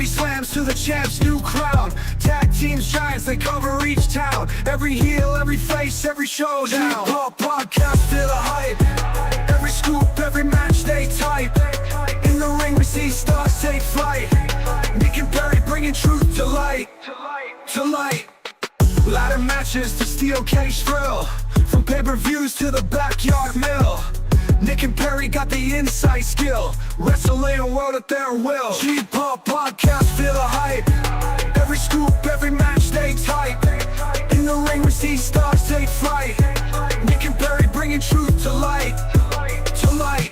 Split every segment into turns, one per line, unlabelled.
body slams to the champs, new crown. Tag teams, giants, they cover each town. Every heel, every face, every showdown. Pop podcast, feel the hype. Every scoop, every match they type. In the ring we see stars take flight. Nick and Perry bringing truth to light. To light. Ladder matches to steel cage thrill. From pay-per-views to the backyard mill. Nick and Perry got the inside skill. Wrestling a world at their will. G-Pop podcast, feel the hype. Every scoop, every match they type. In the ring we see stars take flight. Nick and Perry bringing truth to light. To light. To light.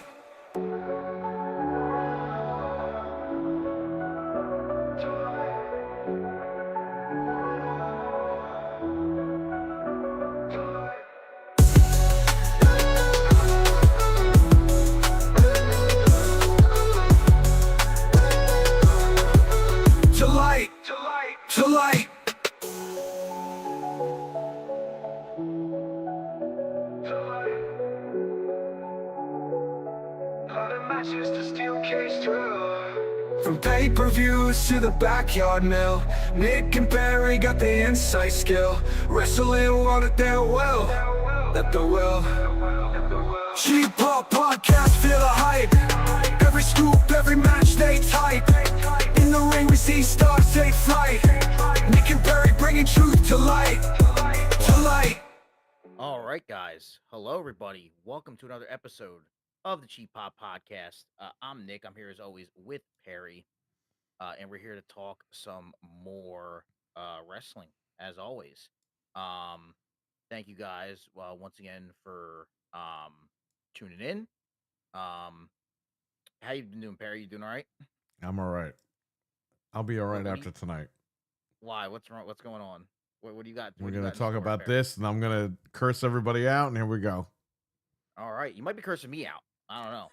Matches to steel cage thrill. From pay-per-views to the backyard mill. Nick and Perry got the inside skill. Wrestling world at their will. At the will. G-Pop podcast, feel the hype. Every scoop, every match they type. In the ring we see stars take flight. Nick and Perry bringing truth to light. To light.
All right, guys. Hello, everybody. Welcome to another episode of the Cheap Pop Podcast. I'm Nick. I'm here as always with Perry, and we're here to talk some more wrestling as always. Thank you guys once again for tuning in. How you been doing, Perry? You doing all right?
I'm all right. I'll be all right after tonight.
Why? What's wrong? What's going on? What do you got?
We're going to talk about this, and I'm going to curse everybody out, and here we go.
All right. You might be cursing me out. I don't know.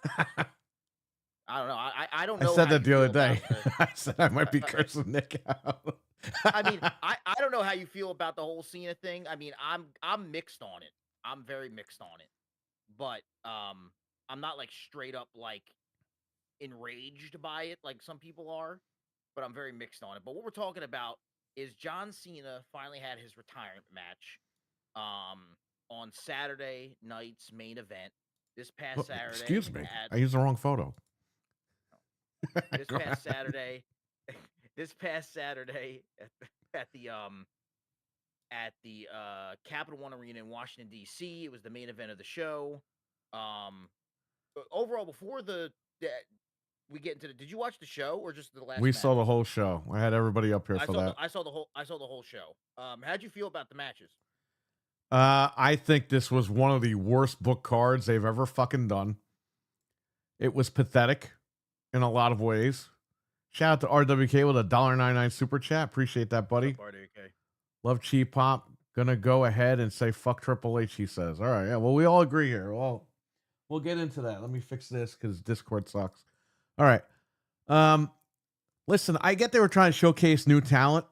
I don't know. I don't know.
I said that the other day. I said I might be cursing Nick out.
I mean, I don't know how you feel about the whole CENA thing. I mean, I'm mixed on it. I'm very mixed on it. But I'm not like straight up like enraged by it like some people are, but I'm very mixed on it. But what we're talking about is John Cena finally had his retirement match on Saturday night's main event. This past Saturday.
Excuse me. I used the wrong photo.
This past Saturday. This past Saturday at the Capital One Arena in Washington D.C. It was the main event of the show. Overall, before we get into did you watch the show or just the last?
We
match?
saw the whole show. I had everybody up here for that.
I saw the whole show. How'd you feel about the matches?
I think this was one of the worst book cards they've ever fucking done. It was pathetic in a lot of ways. Shout out to RWK with a $1.99 super chat. Appreciate that, buddy.
RWK.
Love Cheap Pop. Gonna go ahead and say fuck Triple H, he says. All right, yeah. Well, we all agree here. Well, we'll get into that. Let me fix this because Discord sucks. All right. Listen, I get they were trying to showcase new talent.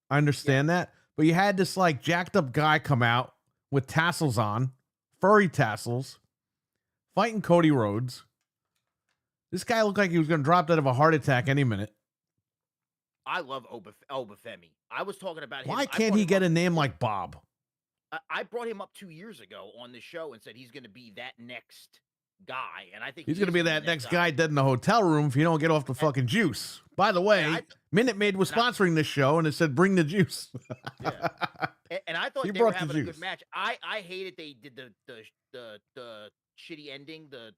I understand that. But you had this like jacked up guy come out with tassels on, furry tassels, fighting Cody Rhodes. This guy looked like he was going to drop dead of a heart attack any minute.
I love Obafemi. I was talking about him.
Why can't he get a name like Bob?
I brought him up 2 years ago on the show and said he's going to be that next guy. And I think
he's going to be that next guy dead in the hotel room if you don't get off the fucking juice. By the way, Minute Maid was sponsoring this show and it said, bring the juice.
Yeah. And I thought they were having a good match. I hated they did the shitty ending, the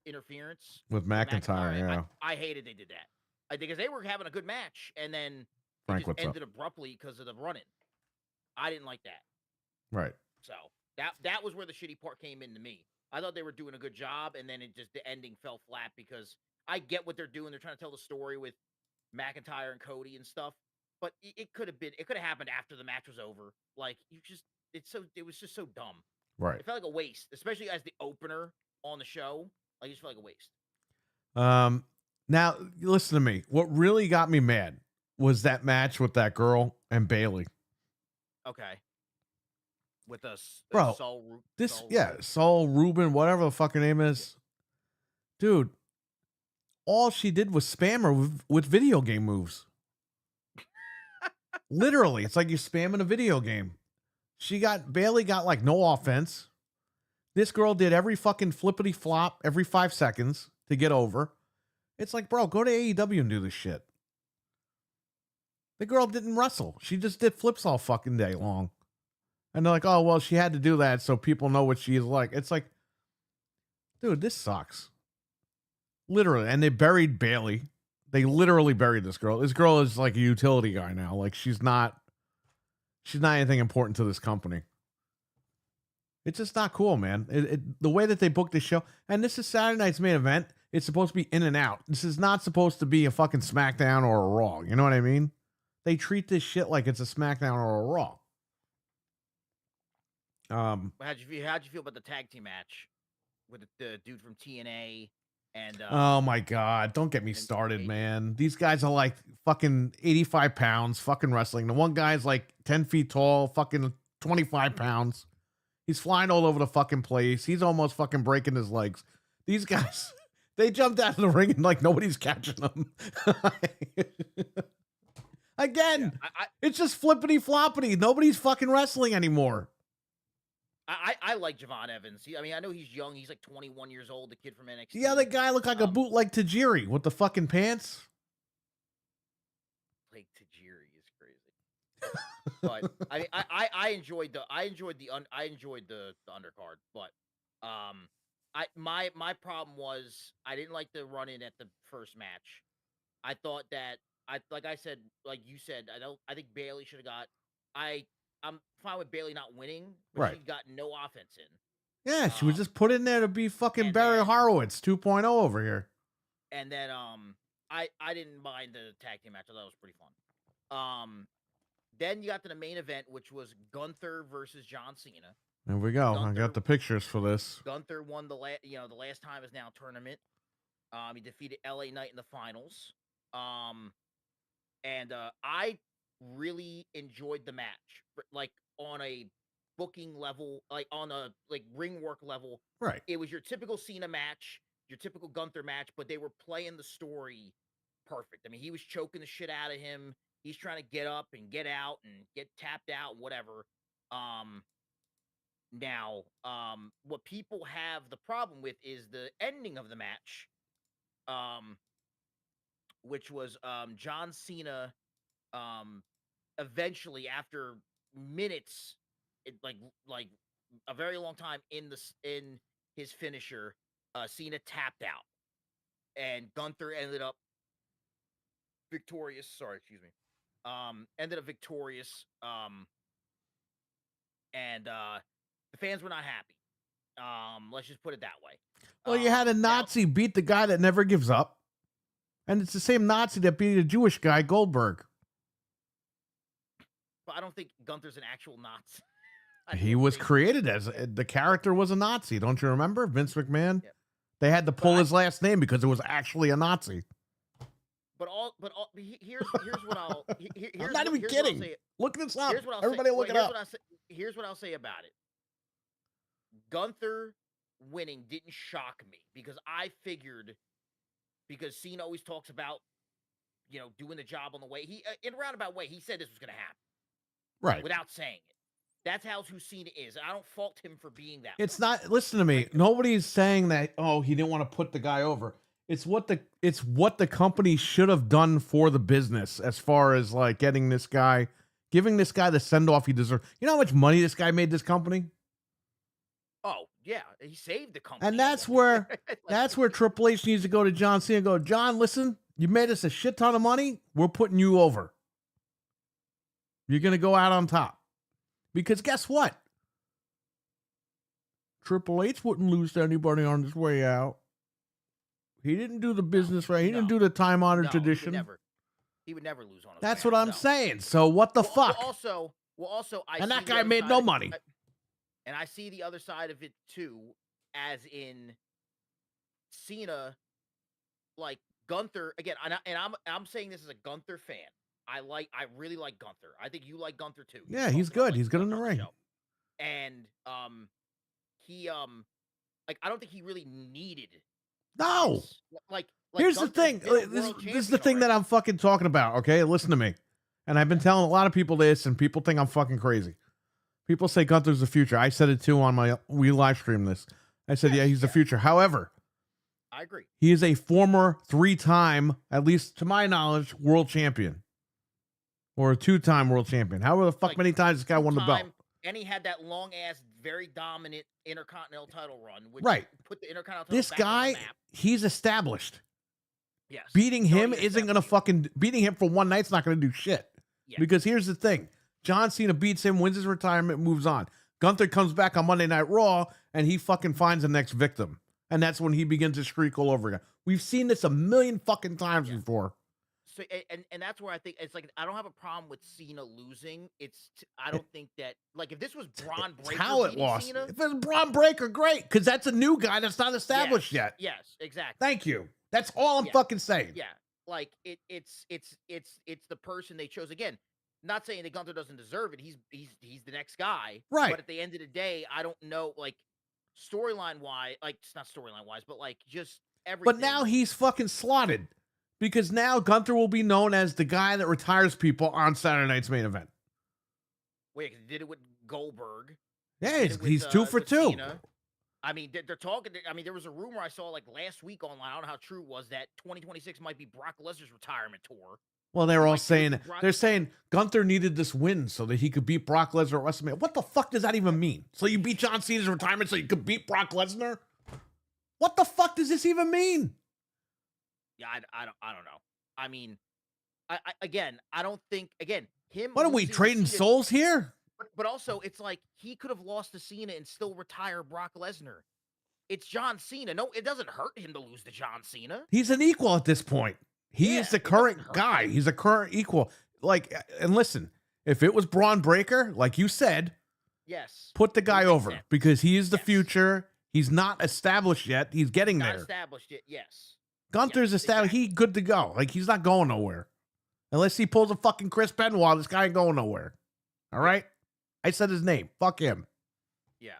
interference
with McIntyre. Yeah,
I hated they did that. Because they were having a good match and then
Frank,
it just ended abruptly because of the run-in. I didn't like that.
Right.
So that was where the shitty part came into me. I thought they were doing a good job, and then the ending fell flat because I get what they're doing. They're trying to tell the story with McIntyre and Cody and stuff, but it could have happened after the match was over. Like it was just so dumb.
Right.
It felt like a waste, especially as the opener on the show. Like it just felt like a waste.
Now listen to me. What really got me mad was that match with that girl and Bailey.
Okay. With us,
bro. Saul Rubin, whatever the fuck her name is, dude. All she did was spam her with video game moves. Literally, it's like you're spamming a video game. Bailey got like no offense. This girl did every fucking flippity flop every 5 seconds to get over. It's like, bro, go to AEW and do this shit. The girl didn't wrestle. She just did flips all fucking day long. And they're like, oh, well, she had to do that so people know what she is like. It's like, dude, this sucks. Literally. And they buried Bailey. They literally buried this girl. This girl is like a utility guy now. Like she's not anything important to this company. It's just not cool, man. The way that they booked the show, and this is Saturday night's main event. It's supposed to be in and out. This is not supposed to be a fucking SmackDown or a Raw. You know what I mean? They treat this shit like it's a SmackDown or a Raw.
How'd you feel about the tag team match with the dude from TNA and?
Oh my god! Don't get me started, man. These guys are like fucking 85 pounds, fucking wrestling. The one guy's like 10 feet tall, fucking 25 pounds. He's flying all over the fucking place. He's almost fucking breaking his legs. These guys, they jumped out of the ring and like nobody's catching them. Again, it's just flippity floppity. Nobody's fucking wrestling anymore.
I like Javon Evans. I mean, I know he's young. He's like 21 years old, the kid from NXT.
The other guy looked like a bootleg Tajiri with the fucking pants.
Like Tajiri is crazy. But I mean, I enjoyed the undercard, but my problem was I didn't like the run in at the first match. I thought that like you said, I think Bailey should have got. I'm fine with Bailey not winning, but
right.
She got no offense in.
Yeah, she was just put in there to be fucking Barry Horowitz 2.0 over here.
And then I didn't mind the tag team match. I thought it was pretty fun. Then you got to the main event, which was Gunther versus John Cena.
There we go. I got the pictures for this.
Gunther won the last time is now tournament. He defeated LA Knight in the finals. And I really enjoyed the match, like on a booking level, like on a ring work level.
Right.
It was your typical Cena match, your typical Gunther match, but they were playing the story perfect. I mean, he was choking the shit out of him. He's trying to get up and get out and get tapped out, whatever. Now, what people have the problem with is the ending of the match, which was John Cena, eventually after minutes, like a very long time in his finisher, Cena tapped out, and Gunther ended up victorious. Sorry, excuse me. Ended up victorious. And the fans were not happy. Let's just put it that way.
Well, you had a Nazi beat the guy that never gives up. And it's the same Nazi that beat a Jewish guy, Goldberg.
But I don't think Gunther's an actual Nazi.
He was created as the character was a Nazi. Don't you remember Vince McMahon?
Yep.
They had to pull his last name because it was actually a Nazi.
Here's what I'll.
I'm not even kidding. Look this up. Everybody look it up.
Here's what I'll say about it. Gunther winning didn't shock me because I figured, because Cena always talks about, doing the job on the way. He in a roundabout way, he said this was going to happen.
Right.
Without saying it. That's who Cena is. I don't fault him for being that.
It's not. Listen to me. Nobody's saying that. Oh, he didn't want to put the guy over. It's what the company should have done for the business as far as like giving this guy the send off he deserves. You know how much money this guy made this company?
Oh yeah, he saved the company.
And that's where Triple H needs to go to John Cena and go, John, listen, you made us a shit ton of money. We're putting you over. You're gonna go out on top. Because guess what? Triple H wouldn't lose to anybody on his way out. He didn't do the business right. He didn't do the time-honored tradition.
He would never lose on his
That's
way
what
out,
I'm saying. So what the fuck?
And
that guy made no money.
And I see the other side of it too, as in Cena, like Gunther again. And I'm saying this as a Gunther fan. I really like Gunther. I think you like Gunther too.
Yeah, he's good. He's good in the ring.
And he I don't think he really needed.
No.
Like
here's
Gunther's
the thing. This is the thing that I'm fucking talking about. Okay, listen to me. And I've been telling a lot of people this, and people think I'm fucking crazy. People say Gunther's the future. I said it too on we live stream this. I said, yeah, he's the future. However,
I agree.
he is a former 3-time, at least to my knowledge, world champion. Or a 2-time world champion. However the fuck
Like,
many times this guy won the belt.
And he had that long ass, very dominant Intercontinental title run, which
Right.
put the Intercontinental title
This
back on
guy,
the map.
he's established.
Yes.
Beating him
he's
isn't going to fucking, beating him for one night's not going to do shit.
Yeah.
Because here's the thing. John Cena beats him, wins his retirement, moves on. Gunther comes back on Monday Night Raw, and he fucking finds the next victim. And that's when he begins to streak all over again. We've seen this a million fucking times before.
So and that's where I think it's like I don't have a problem with Cena losing. I don't think that like if this was Braun Breaker
How it
beating
lost.
Cena,
If it's Braun Breaker, great, because that's a new guy that's not established yet.
Yes, exactly.
Thank you. That's all I'm fucking saying.
Yeah, like it's the person they chose. Again, not saying that Gunther doesn't deserve it. He's the next guy,
Right.
But at the end of the day, I don't know, like storyline wise, like it's not storyline wise, but like just everything.
But now he's fucking slotted. Because now Gunther will be known as the guy that retires people on Saturday night's main event.
Wait, 'cause he did it with Goldberg.
Yeah,
Did it with,
he's 2 for 2.
Cena. I mean, they're talking. I mean, there was a rumor I saw like last week online. I don't know how true it was that 2026 might be Brock Lesnar's retirement tour.
Well, they were all saying
Brock-
they're saying Gunther needed this win so that he could beat Brock Lesnar at WrestleMania. What the fuck does that even mean? So you beat John Cena's retirement so you could beat Brock Lesnar? What the fuck does this even mean?
Yeah, I don't know. I mean, I don't think him.
What are we
losing to
trading
Cena-
souls here?
But also, it's like he could have lost to Cena and still retire Brock Lesnar. It's John Cena. No, it doesn't hurt him to lose to John Cena.
He's an equal at this point. He is the current guy. He's a current equal. Like, and listen, if it was Braun Breaker, like you said,
yes,
put the guy over
sense.
because he is the future. He's not established yet. He's getting
not
there.
established yet. Yes.
Gunther's established.
Exactly.
He's good to go. Like, he's not going nowhere. Unless he pulls a fucking Chris Benoit, this guy ain't going nowhere. All right? I said his name. Fuck him.
Yeah.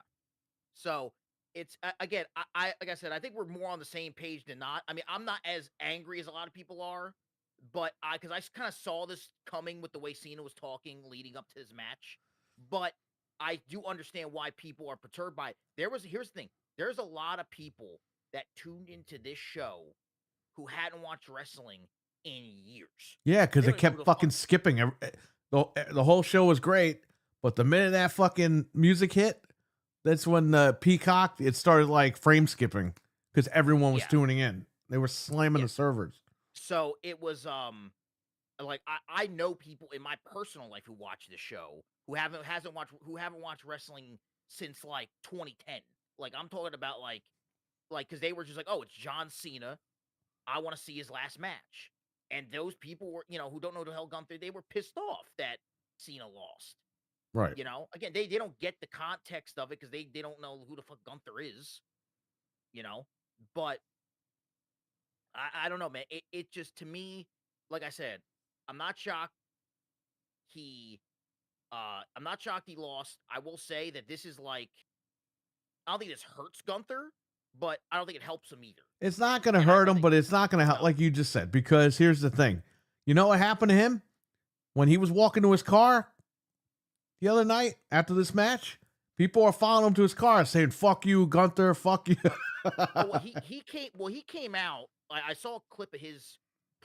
So, it's, again, I like I said, I think we're more on the same page than not. I mean, I'm not as angry as a lot of people are, but because I kind of saw this coming with the way Cena was talking leading up to his match. But I do understand why people are perturbed by it. Here's the thing. There's a lot of people that tuned into this show who hadn't watched wrestling in years.
Yeah, because
They
it
don't know
kept
who the
fucking
fuck-
skipping. The whole show was great, but the minute that fucking music hit, that's when the Peacock, it started like frame skipping because everyone was tuning in. They were slamming the servers.
So it was like I know people in my personal life who watch the show who haven't watched wrestling since like 2010. Like I'm talking about like because they were just like, oh, it's John Cena. I want to see his last match. And those people were, who don't know the hell Gunther, they were pissed off that Cena lost.
Right.
Again, they don't get the context of it because they don't know who the fuck Gunther is. But I don't know, man. It just, to me, like I said, I'm not shocked I'm not shocked he lost. I will say that this is like, I don't think this hurts Gunther, but I don't think it helps him either.
It's not going to hurt him, but it's not going to help, like you just said, because here's the thing. You know what happened to him? When he was walking to his car the other night after this match, people are following him to his car saying, fuck you, Gunther, fuck you.
Well, he came out. I saw a clip of his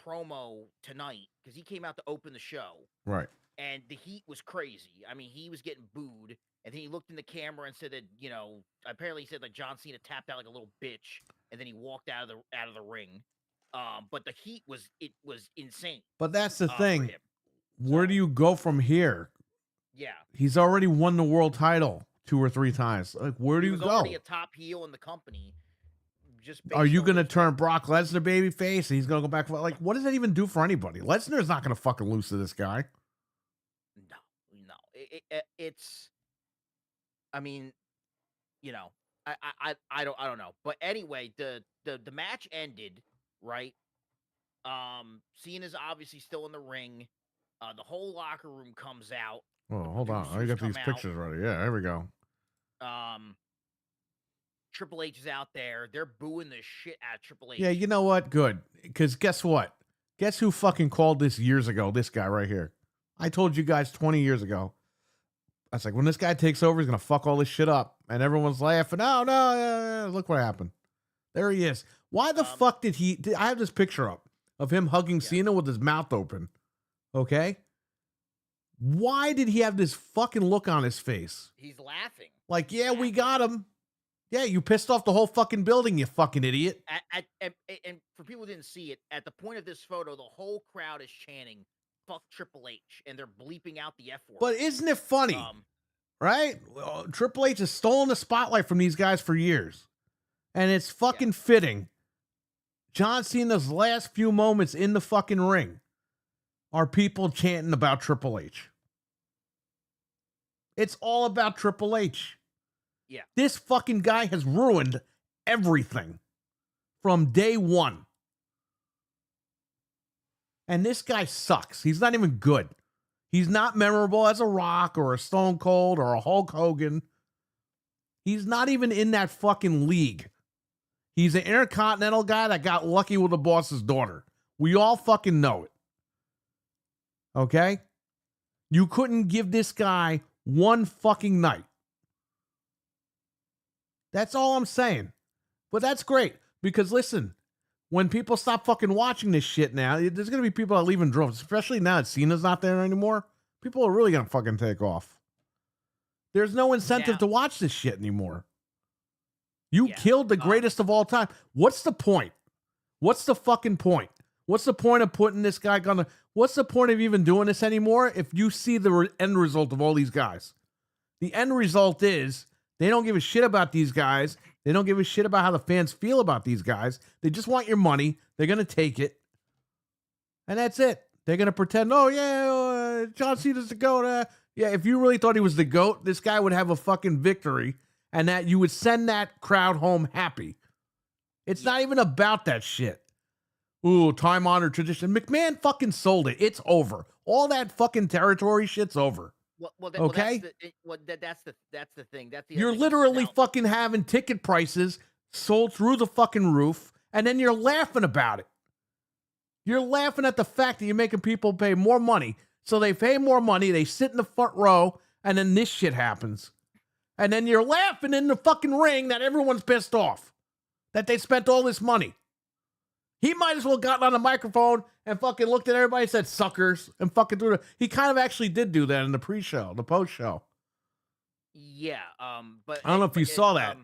promo tonight because he came out to open the show.
Right.
And the heat was crazy. I mean, he was getting booed. And then he looked in the camera and said that, apparently he said like John Cena tapped out like a little bitch, and then he walked out of the ring. But the heat was insane.
But that's the thing.
him.
Where do you go from here?
Yeah.
He's already won the world title 2 or 3 times. Like, where do
He
you
was
go?
already a top heel in the company. Just
Are
based
you
on
going to
his-
turn Brock Lesnar babyface and he's going to go back? Like, what does that even do for anybody? Lesnar's not going to fucking lose to this guy.
No. It's. I mean, I don't know. But anyway, the match ended, right? Cena's obviously still in the ring. The whole locker room comes out.
Oh, hold on. I got these pictures ready. Yeah, there we go.
Triple H is out there. They're booing the shit out of Triple H.
Yeah, you know what? Good. Because guess what? Guess who fucking called this years ago? This guy right here. I told you guys 20 years ago. I was like, when this guy takes over, he's going to fuck all this shit up. And everyone's laughing. Oh, no, look what happened. There he is. Why the fuck did he... I have this picture up of him hugging Cena with his mouth open. Okay? Why did he have this fucking look on his face?
He's laughing.
Like, yeah, we got him. Yeah, you pissed off the whole fucking building, you fucking idiot.
And for people who didn't see it, at the point of this photo, the whole crowd is chanting, fuck Triple H, and they're bleeping out the F word.
But isn't it funny? Right? Well, Triple H has stolen the spotlight from these guys for years. And it's fucking fitting. John Cena's last few moments in the fucking ring are people chanting about Triple H. It's all about Triple H.
Yeah.
This fucking guy has ruined everything from day one. And this guy sucks. He's not even good. He's not memorable as a Rock or a Stone Cold or a Hulk Hogan. He's not even in that fucking league. He's an intercontinental guy that got lucky with the boss's daughter. We all fucking know it. Okay? You couldn't give this guy one fucking night. That's all I'm saying. But that's great. Because listen, when people stop fucking watching this shit now, there's going to be people that leave in droves, especially now that Cena's not there anymore. People are really going to fucking take off. There's no incentive to watch this shit anymore. You killed the greatest of all time. What's the point? What's the fucking point? What's the point of putting this guy on the... What's the point of even doing this anymore if you see the end result of all these guys? The end result is they don't give a shit about these guys. They don't give a shit about how the fans feel about these guys. They just want your money. They're going to take it. And that's it. They're going to pretend, oh, yeah, John Cena's the GOAT. Yeah, if you really thought he was the GOAT, this guy would have a fucking victory and that you would send that crowd home happy. It's not even about that shit. Ooh, time-honored tradition. McMahon fucking sold it. It's over. All that fucking territory shit's over. Okay?
That's the thing. That's the
You're literally fucking having ticket prices sold through the fucking roof, and then you're laughing about it. You're laughing at the fact that you're making people pay more money. So they pay more money, they sit in the front row, and then this shit happens. And then you're laughing in the fucking ring that everyone's pissed off. That they spent all this money. He might as well gotten on the microphone and fucking looked at everybody and said, suckers, and fucking threw it. He kind of actually did do that in the pre-show, the post-show.
Yeah, but...
I don't know if you saw that.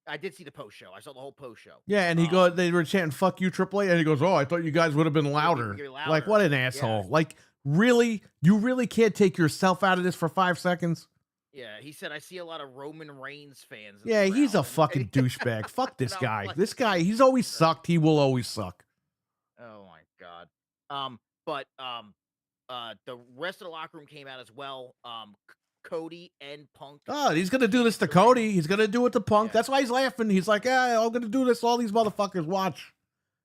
I did see the post-show. I saw the whole post-show.
Yeah, and they were chanting, fuck you, Triple H, and he goes, oh, I thought you guys would have been louder. Like, what an asshole. Yeah. Like, really? You really can't take yourself out of this for 5 seconds?
Yeah, he said, I see a lot of Roman Reigns fans.
Yeah, he's a fucking douchebag. Fuck this guy. This guy, he's always sucked. He will always suck.
Oh, my God. The rest of the locker room came out as well. Cody and Punk.
Oh, he's going to do this to Cody. He's going to do it to Punk. Yeah. That's why he's laughing. He's like, yeah, I'm going to do this. All these motherfuckers watch.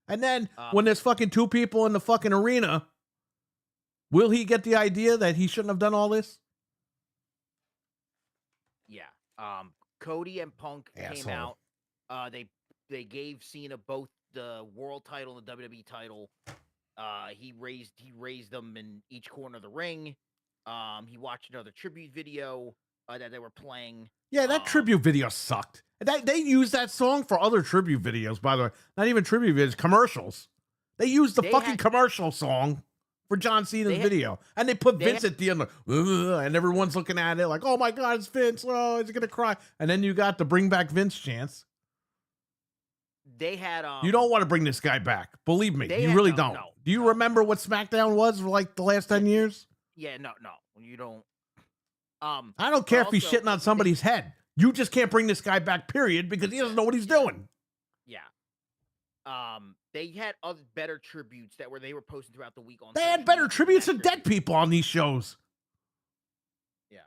And then when there's fucking 2 people in the fucking arena, will he get the idea that he shouldn't have done all this?
Yeah. Cody and Punk came out. They gave Cena both the world title and the WWE title. He raised them in each corner of the ring. He watched another tribute video that they were playing.
Yeah, that tribute video sucked. They used that song for other tribute videos, by the way. Not even tribute videos, commercials. They used the fucking commercial song for John Cena's video. And they put Vince at the end, and everyone's looking at it like, oh my God, it's Vince. Oh, he's going to cry. And then you got the bring back Vince chance.
They had...
you don't want to bring this guy back. Believe me, you really don't. Do you remember what SmackDown was for like the last 10 years?
Yeah, no, you don't.
I don't care if he's shitting on somebody's head. You just can't bring this guy back, period, because he doesn't know what he's doing.
Yeah. They had other better tributes that they were posting throughout the week on.
They had better tributes to dead people on these shows.
Yeah.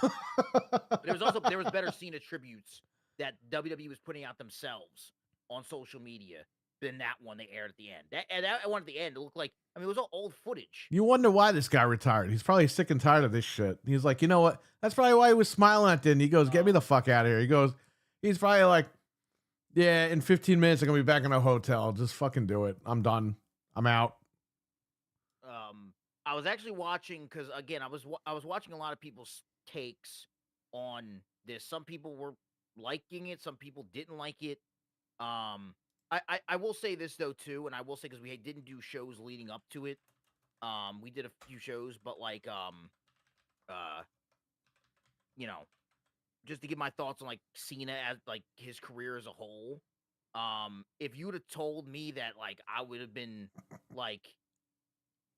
But there was better Cena tributes that WWE was putting out themselves on social media than that one they aired at the end. That one at the end, it looked like, I mean, it was all old footage.
You wonder why this guy retired. He's probably sick and tired of this shit. He's like, you know what? That's probably why he was smiling at the end. He goes, get me the fuck out of here. He's probably like, yeah, in 15 minutes, I'm going to be back in a hotel. Just fucking do it. I'm done. I'm out.
I was actually watching because again, I was watching a lot of people's takes on this. Some people were liking it, some people didn't like it. Um, I will say this though too, and I will say because we didn't do shows leading up to it. We did a few shows, but like uh, you know, just to give my thoughts on like Cena as like his career as a whole. If you would have told me that like I would have been like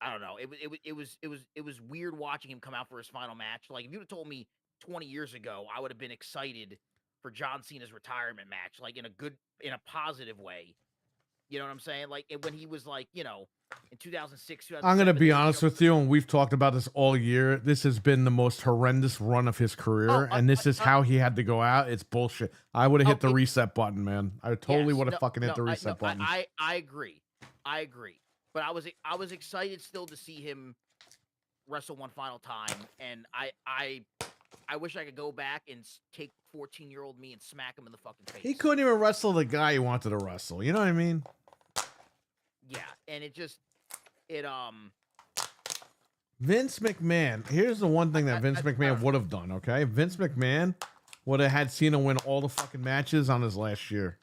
I don't know, it was weird watching him come out for his final match. Like if you'd have told me 20 years ago, I would have been excited for John Cena's retirement match, like in a positive way. You know what I'm saying? Like when he was like, in 2006,
I'm gonna
2007,
be
they would
honest
show.
with you, and we've talked about this all year. This has been the most horrendous run of his
Oh,
career, and this is how he had to go out. It's bullshit. I would have hit the
it,
reset button, man. I totally
yes,
would have
no,
fucking hit
no,
the reset button.
I agree, I agree. But I was excited still to see him wrestle one final time, and I wish I could go back and take 14-year-old me and smack him in the fucking face.
He couldn't even wrestle the guy he wanted to wrestle. You know what I mean?
Yeah, and it
Vince McMahon. Here's the one thing that Vince McMahon would have done. Okay, Vince McMahon would have had Cena win all the fucking matches on his last year.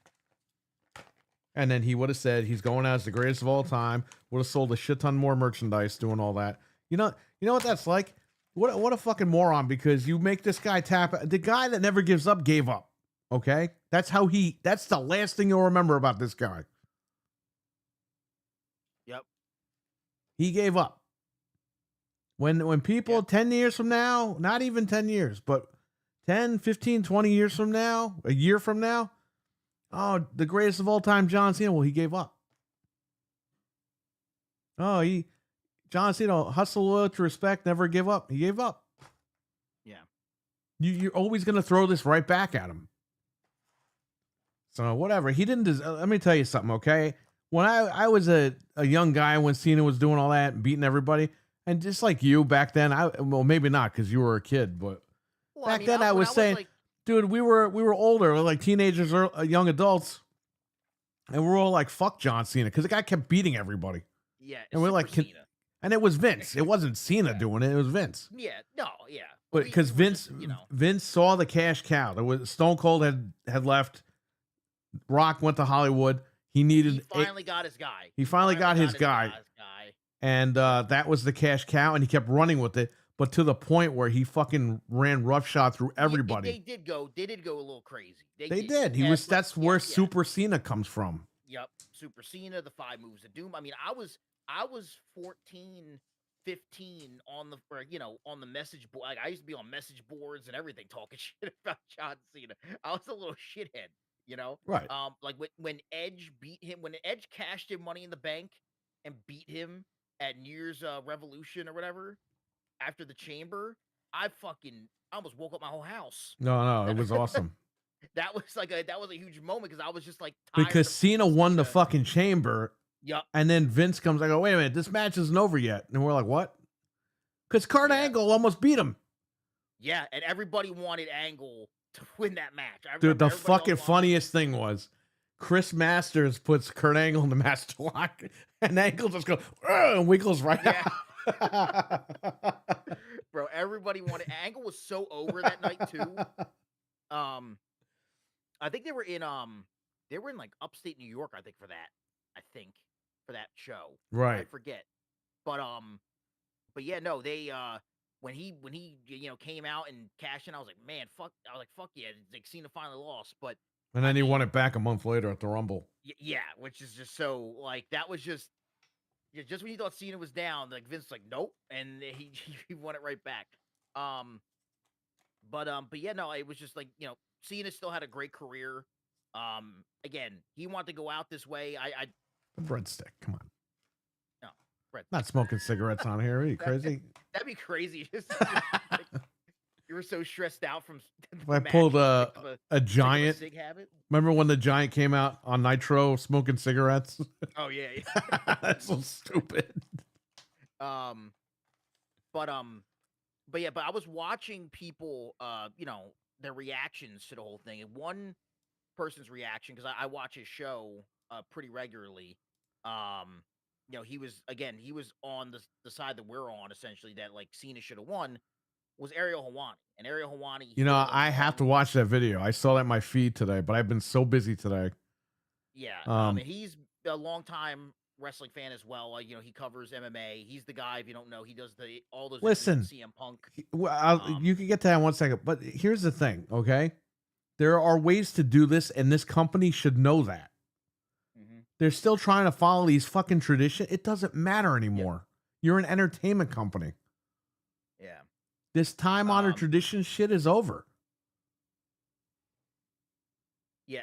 And then he would have said he's going out as the greatest of all time. Would have sold a shit ton more merchandise, doing all that. You know what that's like. What a fucking moron! Because you make this guy tap. The guy that never gives up gave up. Okay, that's how he. That's the last thing you'll remember about this guy.
Yep.
He gave up. When people
Yep.
10 years from now, not even 10 years, but 10, 15, 20 years from now, a year from now, oh, the greatest of all time, John Cena. Well, he gave up. Oh, John Cena, hustle, loyalty, respect, never give up. He gave up.
Yeah.
You're always going to throw this right back at him. So whatever. He didn't. Let me tell you something, okay? When I was a young guy when Cena was doing all that and beating everybody, and just like you back then, well maybe not because you were a kid, but
Well,
back then I was saying, dude, we were older, like teenagers or young adults, and we're all like, fuck John Cena, because the guy kept beating everybody.
Yeah,
And we're like,
Cena.
and it was Vince. It wasn't Cena doing it. It was Vince.
Yeah, no, yeah.
But because Vince, Vince saw the cash cow. There was Stone Cold had left. Rock went to Hollywood. He
finally got his guy.
He finally got his guy. And that was the cash cow, and he kept running with it, but to the point where he fucking ran roughshod through everybody.
They did go a little crazy.
They did. That's where Super Cena comes from.
Yep, Super Cena, the 5 moves of doom. I mean, I was 14, 15 on the message board. Like I used to be on message boards and everything talking shit about John Cena. I was a little shithead,
Right.
Like when Edge beat him, when Edge cashed in Money in the Bank and beat him at New Year's Revolution or whatever after the Chamber, I almost woke up my whole house.
No, it was awesome.
That was a huge moment because I was just like tired
because Cena won the fucking Chamber.
Yep.
And then Vince comes. I go, wait a minute, this match isn't over yet. And we're like, what? Because Kurt Angle almost beat him.
Yeah, and everybody wanted Angle to win that match.
Dude, the fucking funniest thing was Chris Masters puts Kurt Angle in the master lock, and Angle just goes and wiggles right out.
Bro, everybody wanted. Angle was so over that night too. I think they were in like upstate New York. I think for that show.
Right.
I forget, but yeah, no, they when he came out and cashed in, I was like, man, fuck. I was like, fuck yeah, like Cena finally lost, but.
And then he won it back a month later at the Rumble.
Yeah, which is just so like that was just when you thought Cena was down, like Vince was like nope, and he won it right back. But yeah, no, it was just like Cena still had a great career. Again, he wanted to go out this way.
The breadstick, come on.
No, breadstick.
Not smoking cigarettes on here. Are you crazy?
That'd be crazy. Like, you were so stressed out from.
I pulled a giant.
Cig habit.
Remember when the Giant came out on Nitro smoking cigarettes?
Oh yeah.
That's so stupid.
But I was watching people, their reactions to the whole thing, and one person's reaction, because I watch his show pretty regularly, he was on the side that we're on essentially that like Cena should have won was Ariel Hawani. And Ariel Hawani,
You
he
know,
was a
I have to
long,
watch that video. I saw that in my feed today, but I've been so busy today.
and he's a long time wrestling fan as well. He covers MMA. He's the guy, if you don't know, he does all those interviews
Listen,
with CM Punk.
Well, you can get to that in 1 second, but here's the thing, okay? There are ways to do this, and this company should know that. They're still trying to follow these fucking traditions. It doesn't matter anymore. You're an entertainment company.
Yeah.
This time-honored tradition shit is over.
Yeah.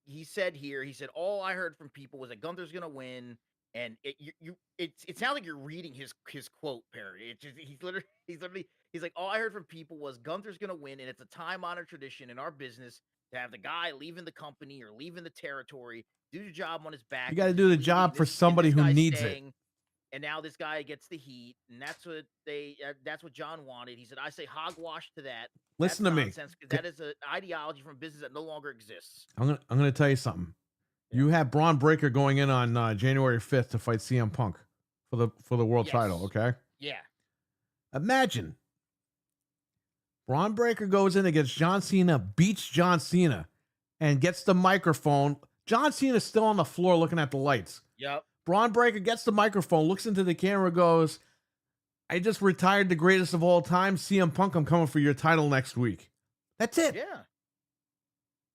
He said here, all I heard from people was that Gunther's gonna win, and it sounds like you're reading his quote, Perry. It just he's like, all I heard from people was Gunther's gonna win, and it's a time-honored tradition in our business to have the guy leaving the company or leaving the territory, do the job on his back.
You got to do the job for somebody who needs it.
And now this guy gets the heat, and that's what John wanted. He said, "I say hogwash to that.
Listen
That's
to
nonsense,
me.
That is an ideology from business that no longer exists."
I'm gonna tell you something. You have Braun Breaker going in on January 5th to fight CM Punk for the world title. Okay.
Yeah.
Imagine Braun Breaker goes in against John Cena, beats John Cena, and gets the microphone. John Cena's still on the floor looking at the lights.
Yep.
Braun Breaker gets the microphone, looks into the camera, goes, "I just retired the greatest of all time, CM Punk. I'm coming for your title next week." That's it.
Yeah.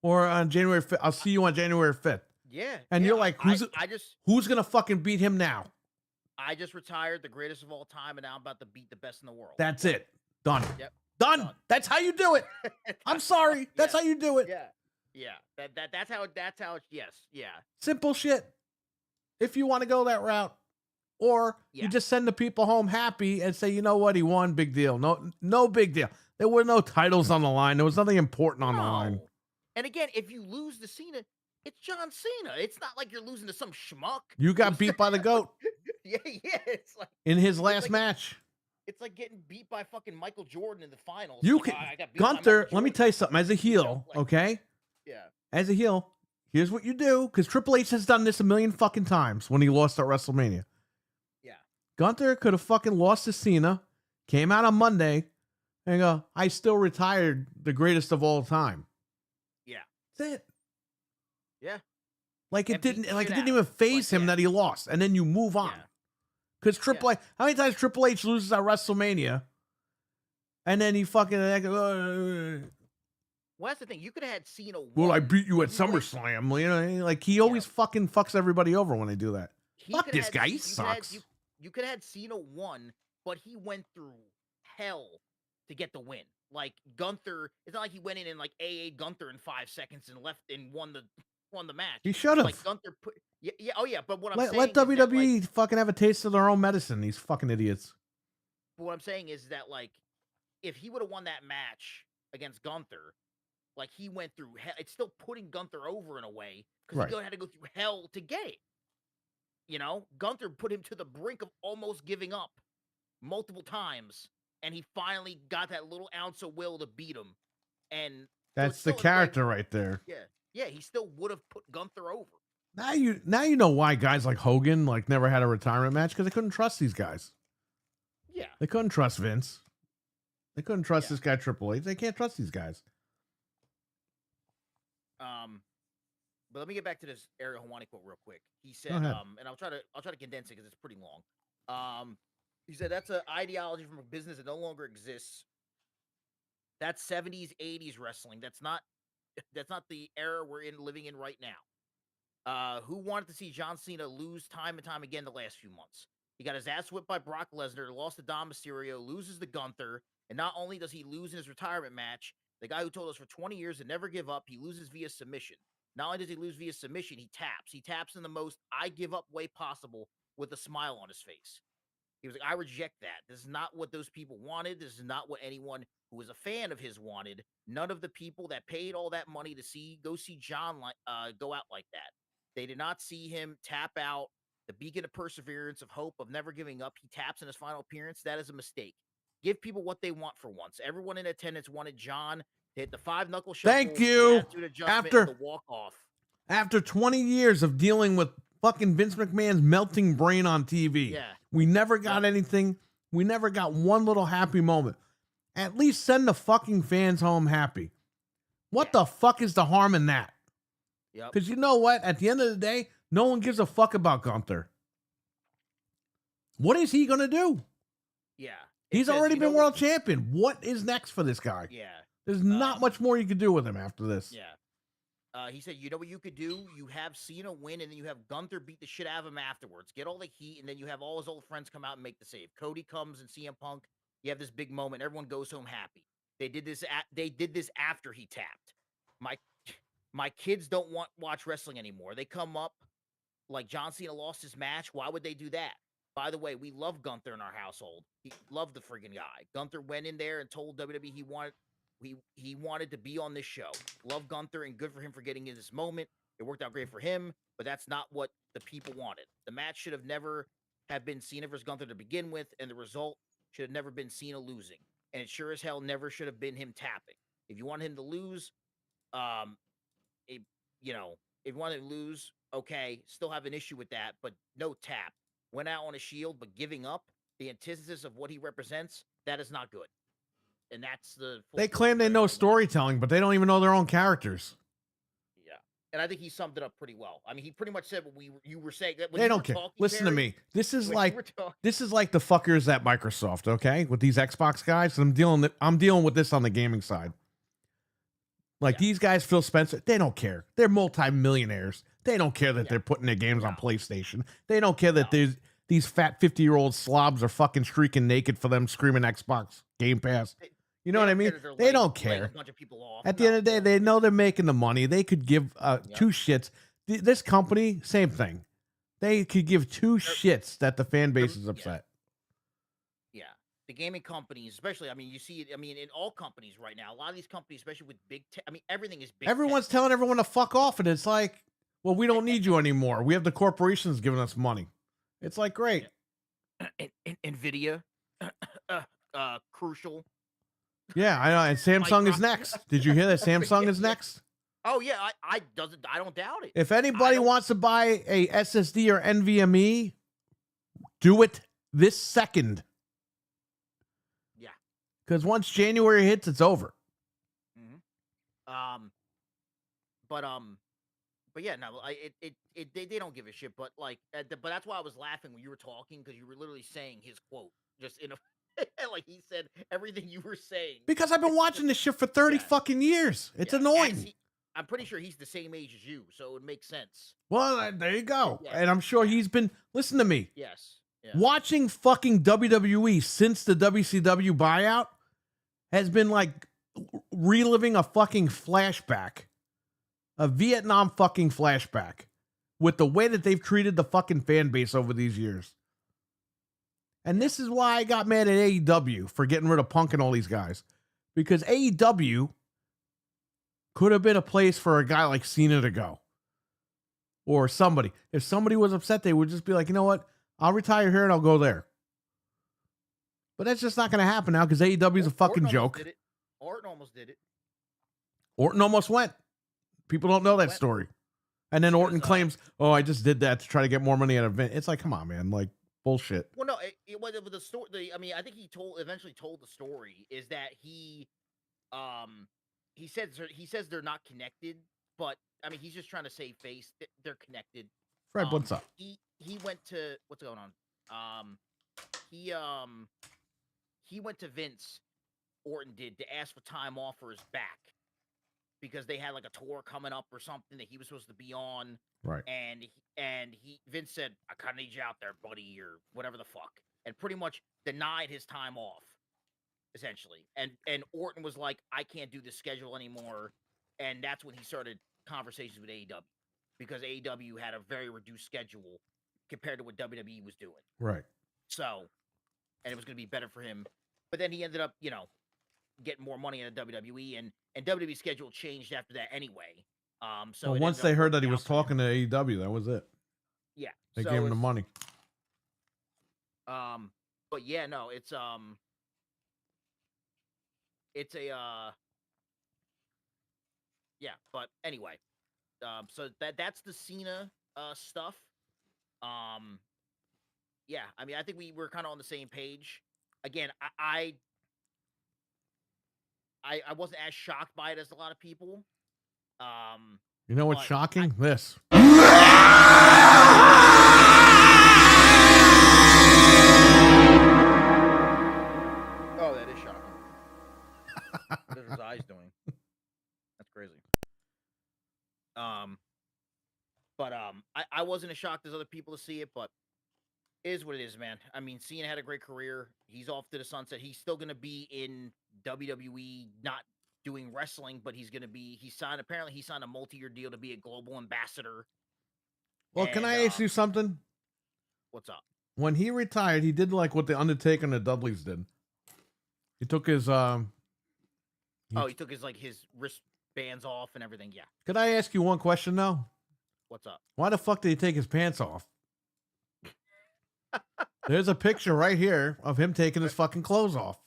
Or on January 5th. I'll see you on January 5th.
Yeah.
And you're like, who's going to fucking beat him now?
I just retired the greatest of all time, and now I'm about to beat the best in the world.
That's it. Done.
Yep.
Done. That's how you do it. I'm sorry. That's how you do it.
Yeah. Yeah. That's how yes. Yeah.
Simple shit. If you want to go that route. Or you just send the people home happy and say, you know what, he won, big deal. No big deal. There were no titles on the line. There was nothing important on the line.
And again, if you lose to Cena, it's John Cena. It's not like you're losing to some schmuck.
You got beat by the GOAT.
Yeah. It's like
in his last match.
It's like getting beat by fucking Michael Jordan in the finals.
You can Gunther, let me tell you something. As a heel, okay?
Yeah.
As a heel, here's what you do, because Triple H has done this a million fucking times when he lost at WrestleMania.
Yeah.
Gunther could have fucking lost to Cena, came out on Monday, and go, "I still retired the greatest of all time."
Yeah.
That's it.
Yeah.
Like it didn't even phase him that he lost, and then you move on. Because Triple H, how many times Triple H loses at WrestleMania, and then he fucking
well, that's the thing. You could have had Cena win.
Well, I beat you at SummerSlam. You know, like he always fucking fucks everybody over when they do that. Fuck this guy. He sucks.
You could have had Cena won, but he went through hell to get the win. Like Gunther, it's not like he went in and like AA Gunther in 5 seconds and left and won the match.
He should have.
Like Gunther put, but what I'm saying
let WWE
is that,
fucking have a taste of their own medicine. These fucking idiots.
But what I'm saying is that like, if he would have won that match against Gunther, like he went through hell, it's still putting Gunther over in a way because he had to go through hell to get it. You know, Gunther put him to the brink of almost giving up multiple times, and he finally got that little ounce of will to beat him. And
that's the character right there.
Yeah, he still would have put Gunther over.
Now you know why guys like Hogan like never had a retirement match, because they couldn't trust these guys.
Yeah,
they couldn't trust Vince. They couldn't trust this guy Triple H. They can't trust these guys.
But let me get back to this Ariel Hawani quote real quick. He said, and I'll try to condense it because it's pretty long. He said that's an ideology from a business that no longer exists. That's 70s, 80s wrestling. That's not the era we're living in right now. Who wanted to see John Cena lose time and time again the last few months? He got his ass whipped by Brock Lesnar, lost to Dom Mysterio, loses to Gunther, and not only does he lose in his retirement match, the guy who told us for 20 years to never give up, he loses via submission. Not only does he lose via submission, he taps. He taps in the most I give up way possible with a smile on his face. He was like, I reject that. This is not what those people wanted. This is not what anyone who was a fan of his wanted. None of the people that paid all that money to go see John go out like that. They did not see him tap out. The beacon of perseverance, of hope, of never giving up. He taps in his final appearance. That is a mistake. Give people what they want for once. Everyone in attendance wanted John to hit the 5-knuckle shuffle.
Thank you.
The walk off.
After 20 years of dealing with fucking Vince McMahon's melting brain on TV.
Yeah.
We never got anything. We never got one little happy moment. At least send the fucking fans home happy. What the fuck is the harm in that?
Yep.
Because you know what? At the end of the day, no one gives a fuck about Gunther. What is he going to do?
Yeah.
He's already been world champion. What is next for this guy?
Yeah.
There's not much more you could do with him after this.
Yeah. He said, you know what you could do? You have Cena win, and then you have Gunther beat the shit out of him afterwards. Get all the heat, and then you have all his old friends come out and make the save. Cody comes and CM Punk. You have this big moment. Everyone goes home happy. They did this. They did this after he tapped. My kids don't watch wrestling anymore. They come up like John Cena lost his match. Why would they do that? By the way, we love Gunther in our household. He loved the friggin' guy. Gunther went in there and told WWE he wanted to be on this show. Love Gunther, and good for him for getting in this moment. It worked out great for him, but that's not what the people wanted. The match should have never have been Cena versus Gunther to begin with, and the result should have never been Cena losing. And it sure as hell never should have been him tapping. If you want him to lose, if you want him to lose, okay, still have an issue with that, but no tap. Went out on a shield, but giving up the antithesis of what he represents, that is not good. And that's
They claim they know storytelling, but they don't even know their own characters.
Yeah. And I think he summed it up pretty well. I mean, he pretty much said what you were saying.
They don't care. Listen to me. This is like the fuckers at Microsoft, okay? With these Xbox guys. I'm dealing with this on the gaming side. Like these guys, Phil Spencer, they don't care. They're multi-millionaires. They don't care that they're putting their games on PlayStation. They don't care that these fat 50-year-old slobs are fucking streaking naked for them, screaming Xbox Game Pass. You know what I mean? They don't care. At the end of the day, they know they're making the money. They could give two shits. This company, same thing. They could give two shits that the fan base is upset.
Yeah. The gaming companies, especially, I mean, you see it, I mean, in all companies right now, a lot of these companies, especially with big tech, I mean, everything is big
Everyone's telling everyone to fuck off, and it's like, well, we don't need you anymore. We have the corporations giving us money. It's like, great.
NVIDIA, Crucial.
Yeah, I know. And Samsung is next. Did you hear that Samsung is next?
Oh yeah, I don't doubt it.
If anybody wants to buy a SSD or NVMe, do it this second.
Yeah.
Because once January hits, it's over.
Mm-hmm. But yeah, no, they don't give a shit. But like, but that's why I was laughing when you were talking, because you were literally saying his quote just in a. Like he said everything you were saying.
Because I've been watching this shit for 30 fucking years. It's annoying.
I'm pretty sure he's the same age as you, so it would make sense.
Well, there you go. Yeah. And I'm sure he's been, listen to me.
Yes. Yeah.
Watching fucking WWE since the WCW buyout has been like reliving a fucking flashback. A Vietnam fucking flashback. With the way that they've treated the fucking fan base over these years. And this is why I got mad at AEW for getting rid of Punk and all these guys. Because AEW could have been a place for a guy like Cena to go. Or somebody. If somebody was upset, they would just be like, you know what? I'll retire here and I'll go there. But that's just not going to happen now because AEW is a fucking joke.
Orton almost did it.
Orton almost went. People don't know that story. And then Orton claims, oh, I just did that to try to get more money out of Vince. It's like, come on, man. Like, bullshit.
Well, no, it was the story. I mean, I think he eventually told the story is that he says they're not connected, but I mean, he's just trying to save face. They're connected.
Fred, what's up?
He went to what's going on? He went to Vince. Orton did to ask for time off for his back because they had like a tour coming up or something that he was supposed to be on.
Right.
And Vince said, I kind of need you out there, buddy, or whatever the fuck. And pretty much denied his time off, essentially. And Orton was like, I can't do this schedule anymore. And that's when he started conversations with AEW. Because AEW had a very reduced schedule compared to what WWE was doing.
Right.
So, and it was going to be better for him. But then he ended up, getting more money in the WWE. And WWE schedule changed after that anyway. So
well, once they heard that he was talking to AEW, that was it.
Yeah.
They gave him the money.
But yeah, no, it's a yeah, but anyway. So that's the Cena stuff. Yeah, I mean, I think we were kind of on the same page. Again, I wasn't as shocked by it as a lot of people.
You know what's
But
shocking? This.
Oh, that is shocking. What is his eyes doing? That's crazy. But I wasn't as shocked as other people to see it, but it is what it is, man. I mean, Cena had a great career. He's off to the sunset. He's still gonna be in WWE, not doing wrestling, but he's gonna be. Apparently, he signed a multi-year deal to be a global ambassador.
Well, can
And
I ask you something?
what's up?
When he retired, he did like what the Undertaker and the Dudleys did. He took his
He took his wristbands off and everything. Yeah.
Could I ask you one question though?
What's up?
Why the fuck did he take his pants off? There's a picture right here of him taking his fucking clothes off.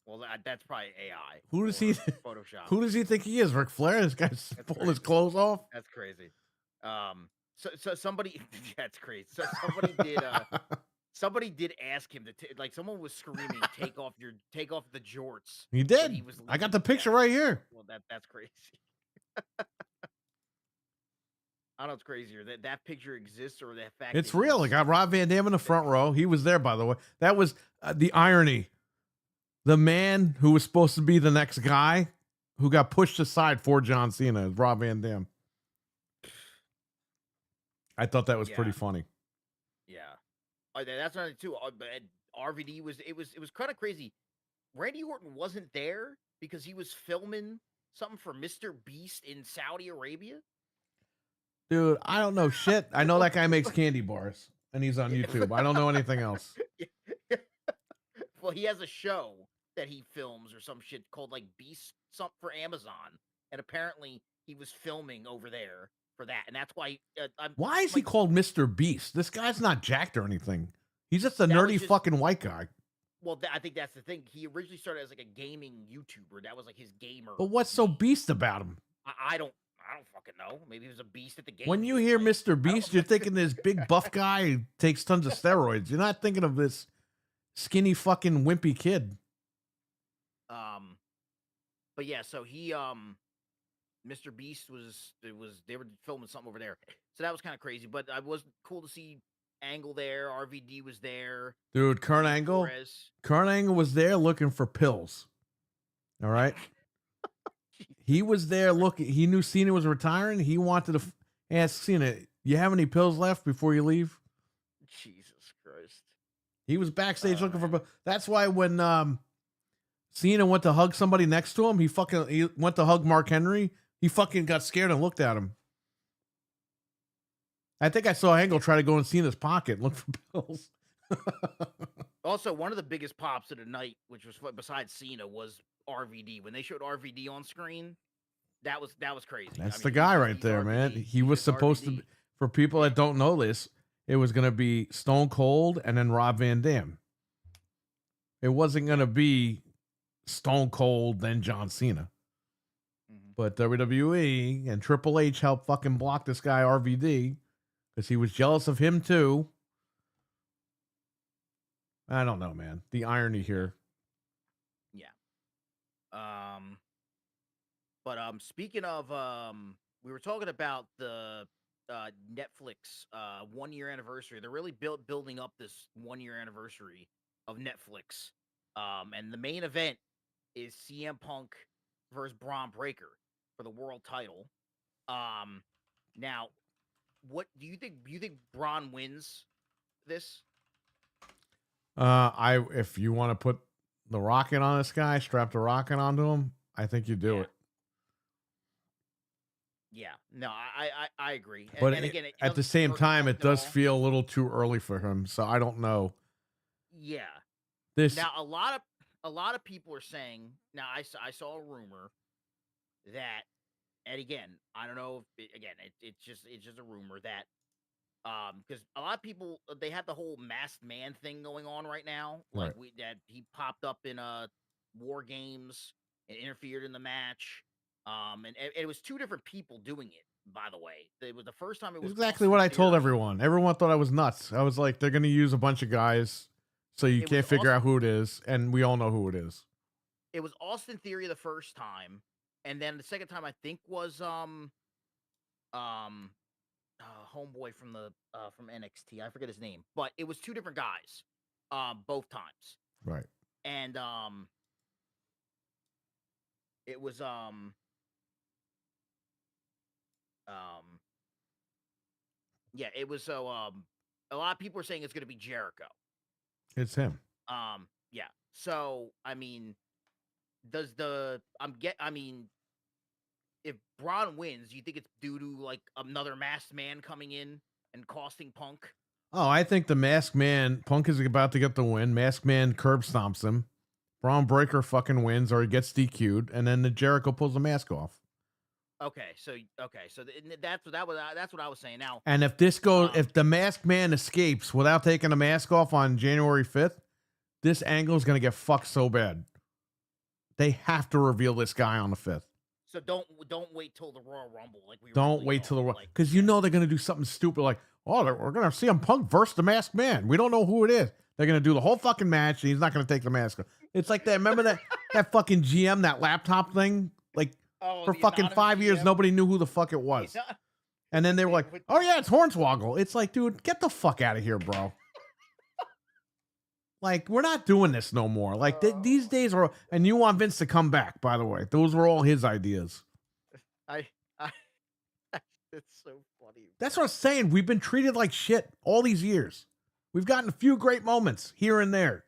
Well, that's probably AI.
Who does he
Photoshop?
Who does he think he is? Ric Flair? This guy's pulling his clothes off.
That's crazy. So somebody that's crazy. So somebody did ask him to like someone was screaming, take off the jorts.
He did. I got the picture right here.
Well, that's crazy. I don't know what's crazier, that picture exists or that fact.
It's real. I got Rob Van Dam in the front row. He was there, by the way. That was the irony. The man who was supposed to be the next guy who got pushed aside for John Cena is Rob Van Dam. I thought that was pretty funny.
Yeah. That's another too. RVD was kind of crazy. Randy Orton wasn't there because he was filming something for Mr. Beast in Saudi Arabia.
Dude, I don't know shit. I know that guy makes candy bars and he's on YouTube. I don't know anything else.
Well, he has a show that he films or some shit called like Beast something for Amazon, and apparently he was filming over there for that, and that's why.
Why is he called Mr. Beast? This guy's not jacked or anything. He's just a nerdy fucking white guy.
Well, I think that's the thing. He originally started as like a gaming YouTuber. That was like his gamer.
But what's so beast about him?
I don't fucking know. Maybe he was a beast at the game.
When you hear Mr. Beast, you're thinking this big buff guy who takes tons of steroids. You're not thinking of this skinny fucking wimpy kid.
But yeah, so he Mr. Beast they were filming something over there. So that was kind of crazy, but I was cool to see Angle there. RVD was there.
Dude, Kurt Angle was there looking for pills. All right. He was there looking. He knew Cena was retiring. He wanted to ask Cena, "You have any pills left before you leave?"
Jesus Christ.
He was backstage looking for. That's why when Cena went to hug somebody next to him, he went to hug Mark Henry. He fucking got scared and looked at him. I think I saw Angle try to go in Cena's pocket and look for pills.
Also, one of the biggest pops of the night, which was besides Cena, was RVD. When they showed RVD on screen, that was crazy.
That's the guy right there, RVD, man. He was supposed to. For people that don't know this, it was going to be Stone Cold and then Rob Van Dam. It wasn't going to be Stone Cold then John Cena. Mm-hmm. But WWE and Triple H helped fucking block this guy RVD because he was jealous of him too. I don't know, man. The irony here.
Yeah. But speaking of we were talking about the Netflix 1 year anniversary. They're really building up this 1 year anniversary of Netflix. And the main event is CM Punk versus Braun Breaker for the world title. Now, what do you think? Do you think Braun wins this?
If you want to put the rocket on this guy, strap the rocket onto him, I think you do it.
Yeah, no, I agree.
But and again, at the same time, it does feel a little too early for him. So I don't know.
Yeah.
This
now a lot of people are saying. Now I saw a rumor that, and again, I don't know if it's just a rumor that. Because a lot of people they have the whole masked man thing going on right now. Like that he popped up in War Games and interfered in the match. And it was two different people doing it. by the way. It was the first time it
It's
was
exactly
Austin
what I told
Theory.
everyone. Everyone thought I was nuts. I was like, they're going to use a bunch of guys, so you
It was
can't figure
Austin,
out who it is, and we all know who it is.
it was Austin Theory the first time, and then the second time I think was um homeboy from NXT. I forget his name, but it was two different guys, both times,
Right.
and it was um yeah, it was a lot of people are saying it's gonna be Jericho.
It's him.
Yeah. So I mean, does the I mean, if Braun wins, do you think it's due to like another masked man coming in and costing Punk?
Oh, I think the Masked Man, Punk is about to get the win. Masked Man curb stomps him. Braun Breaker fucking wins or he gets DQ'd, and then the Jericho pulls the mask off.
That's what I was saying. Now,
And if this goes,
um,
if the Masked Man escapes without taking the mask off on January 5th, this angle is going to get fucked so bad. They have to reveal this guy on the 5th.
so don't wait till the Royal Rumble like we
Don't
originally
wait till the
thought, like
because you know they're going to do something stupid like, oh, we're going to see him Punk versus the Masked Man. We don't know who it is. They're going to do the whole fucking match, and he's not going to take the mask off. It's like that. Remember that fucking GM, that laptop thing? Like for
the
fucking
anonymous
5 years,
GM.
nobody knew who the fuck it was.
Yeah.
And then they were like,
With-
oh yeah, it's Hornswoggle. It's like, dude, get the fuck out of here, bro. Like, we're not doing this no more. Like, these days are, and you want Vince to come back, by the way. Those were all his ideas.
I it's so funny.
That's what I'm saying. We've been treated like shit all these years. We've gotten a few great moments here and there.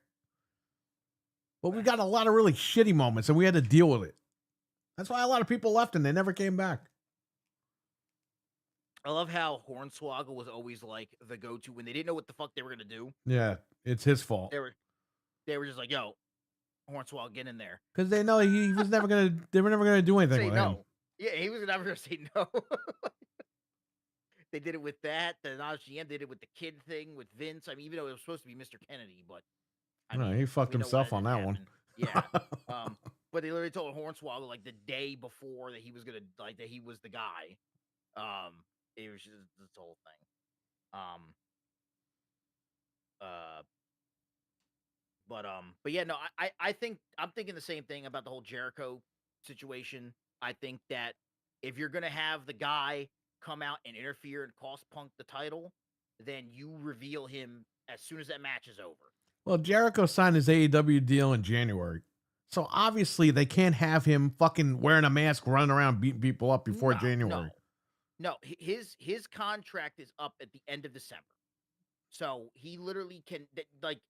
But we got a lot of really shitty moments, and we had to deal with it. That's why a lot of people left, and they never came back.
I love how Hornswoggle was always like the go-to when they didn't know what the fuck they were gonna do.
Yeah, it's his fault.
They were just like, "Yo, Hornswoggle, get in there."
Because they know he was never going to, they were never going to do anything
Say
with
no.
him.
Yeah, he was never gonna say no. They did it with that. The GM did it with the kid thing with Vince. I mean, even though it was supposed to be Mr. Kennedy, but I
No,
mean,
he fucked
we know
himself
why
on
didn't
that one.
happen. Yeah. But they literally told Hornswoggle like the day before that he was gonna like that he was the guy. It was just this whole thing. But yeah, no, I think I'm thinking the same thing about the whole Jericho situation. I think that if you're gonna have the guy come out and interfere and cost Punk the title, then you reveal him as soon as that match is over.
Well, Jericho signed his AEW deal in January. So obviously they can't have him fucking wearing a mask running around beating people up before January.
No, his contract is up at the end of December. So he literally can like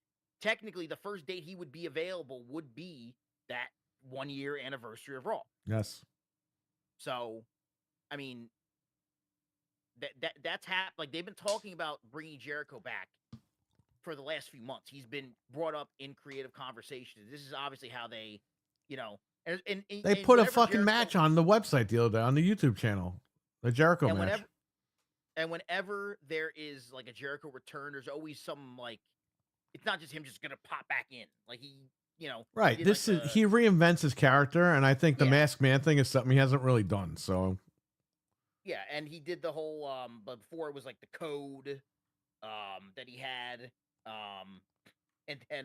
technically the first date he would be available would be that 1 year anniversary of Raw.
Yes.
So, I mean, that's like they've been talking about bringing Jericho back for the last few months. He's been brought up in creative conversations. This is obviously how they, and
they put a fucking match on the website the other day on the YouTube channel, the Jericho match.
Whenever there is like a Jericho return, there's always some like, it's not just him just gonna pop back in. Like
right. This is he reinvents his character, and I think the Masked Man thing is something he hasn't really done. So
yeah, and he did the whole but before it was like the code that he had. And then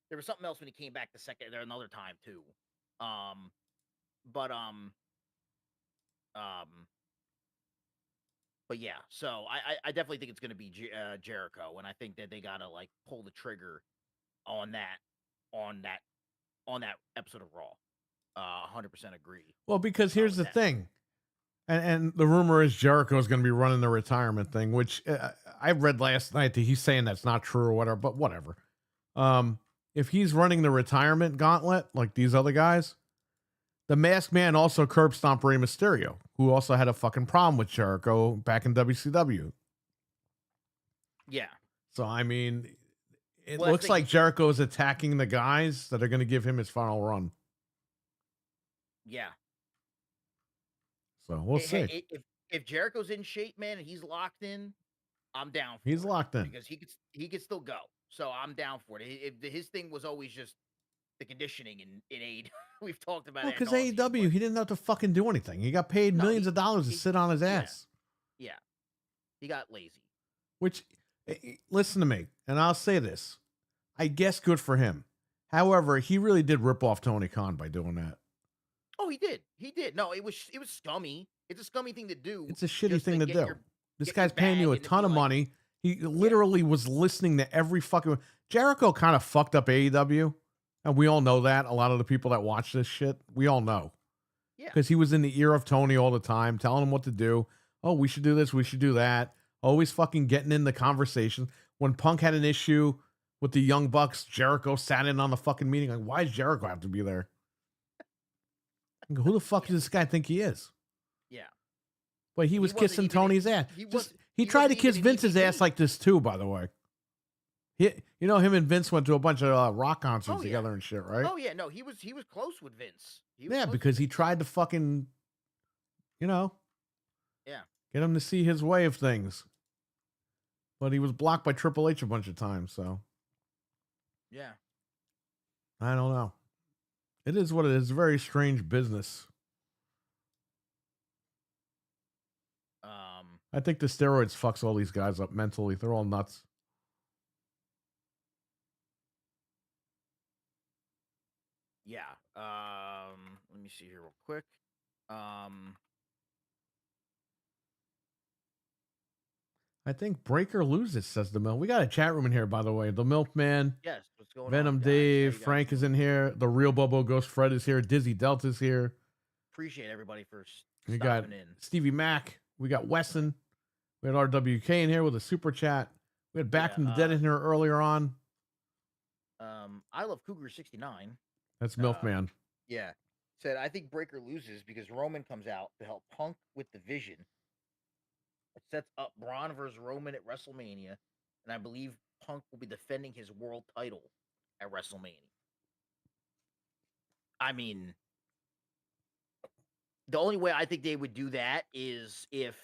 there was something else when he came back another time too. But yeah, so I definitely think it's going to be Jericho, and I think that they gotta like pull the trigger on that episode of Raw. 100% agree.
Well, because here's the thing, and the rumor is Jericho is going to be running the retirement thing, which I read last night that he's saying that's not true or whatever. But whatever. If he's running the retirement gauntlet like these other guys, the Masked Man also curb stomped Rey Mysterio, who also had a fucking problem with Jericho back in WCW.
Yeah.
So, I mean, it looks like Jericho is attacking the guys that are going to give him his final run.
Yeah.
So, we'll see.
If Jericho's in shape, man, and he's locked in, I'm down for
He's locked in.
because he could still go. So, I'm down for it. His thing was always just the conditioning in aid. We've talked about
Well,
it. ad
because
nauseam,
AEW,
but
he didn't have to fucking do anything. He got paid
no,
millions of dollars to
he
sit on his
yeah.
ass.
Yeah, he got lazy.
Which, listen to me, and I'll say this. I guess good for him. However, he really did rip off Tony Khan by doing that.
Oh, he did. He did. No, it was scummy. It's a scummy thing to do.
It's a shitty
just
thing to do. This
get your
guy's paying you a
bag and to
ton
be
of
like,
money. He literally was listening to every fucking. Jericho kind of fucked up AEW, and we all know that. A lot of the people that watch this shit, we all know.
Yeah.
Because he was in the ear of Tony all the time, telling him what to do. Oh, we should do this. We should do that. Always fucking getting in the conversation. When Punk had an issue with the Young Bucks, Jericho sat in on the fucking meeting. Like, why does Jericho have to be there? I go, who the fuck does this guy think he is?
Yeah.
But he was
wasn't
kissing
even
Tony's ass. He tried to
wasn't
kiss
even in
Vince's ass
EVP.
like this too, by the way. Him and Vince went to a bunch of rock concerts
Oh, yeah.
together and shit, right?
Oh yeah, no, he was close with Vince. He was
Yeah,
close
because
with
he
Vince.
tried to fucking,
Yeah.
get him to see his way of things. But he was blocked by Triple H a bunch of times, so
Yeah.
I don't know. It is what it is. It's a very strange business. I think the steroids fucks all these guys up mentally. They're all nuts.
Yeah. Let me see here real quick.
I think Breaker loses, says the Mill. We got a chat room in here, by the way. The Milkman,
Yes. What's going
Venom
on, guys?
Dave,
How you guys
Frank is
doing?
in here. The real Bobo Ghost Fred is here. Dizzy Delta's here.
Appreciate everybody for
We got
stopping in.
Stevie Mack. We got Wesson. We had RWK in here with a super chat. We had Back
Yeah,
from the Dead in here earlier on.
I love Cougar 69.
That's Milkman.
Yeah. Said, I think Breaker loses because Roman comes out to help Punk with the Vision. It sets up Braun versus Roman at WrestleMania, and I believe Punk will be defending his world title at WrestleMania. I mean, the only way I think they would do that is if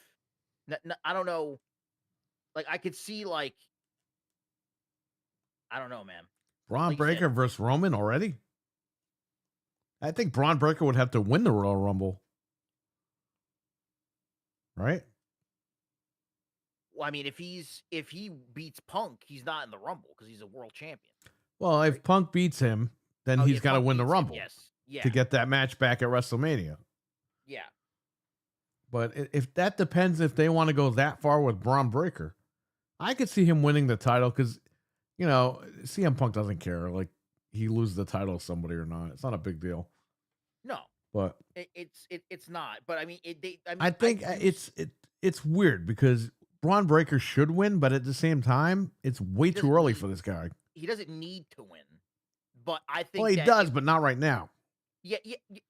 I don't know, like I could see like I don't know, man.
Braun
like you said-
Breaker versus Roman already? I think Braun Breaker would have to win the Royal Rumble. Right?
Well, I mean, if he beats Punk, he's not in the Rumble because he's a world champion.
Well, if
Right.
Punk beats him, then
Oh,
he's
yeah,
got to
Punk
win the
beats him,
Rumble
Yes. Yeah.
to get that match back at WrestleMania.
Yeah.
But if that depends if they want to go that far with Braun Breaker. I could see him winning the title because, CM Punk doesn't care. Like, he loses the title to somebody or not. It's not a big deal.
No,
But
it's not. But I mean,
I think it's weird because Braun Breaker should win, but at the same time, it's way too
doesn't
early
need-
for this guy.
he doesn't need to win. But I think
Well, he
that
does, but not right now.
Yeah,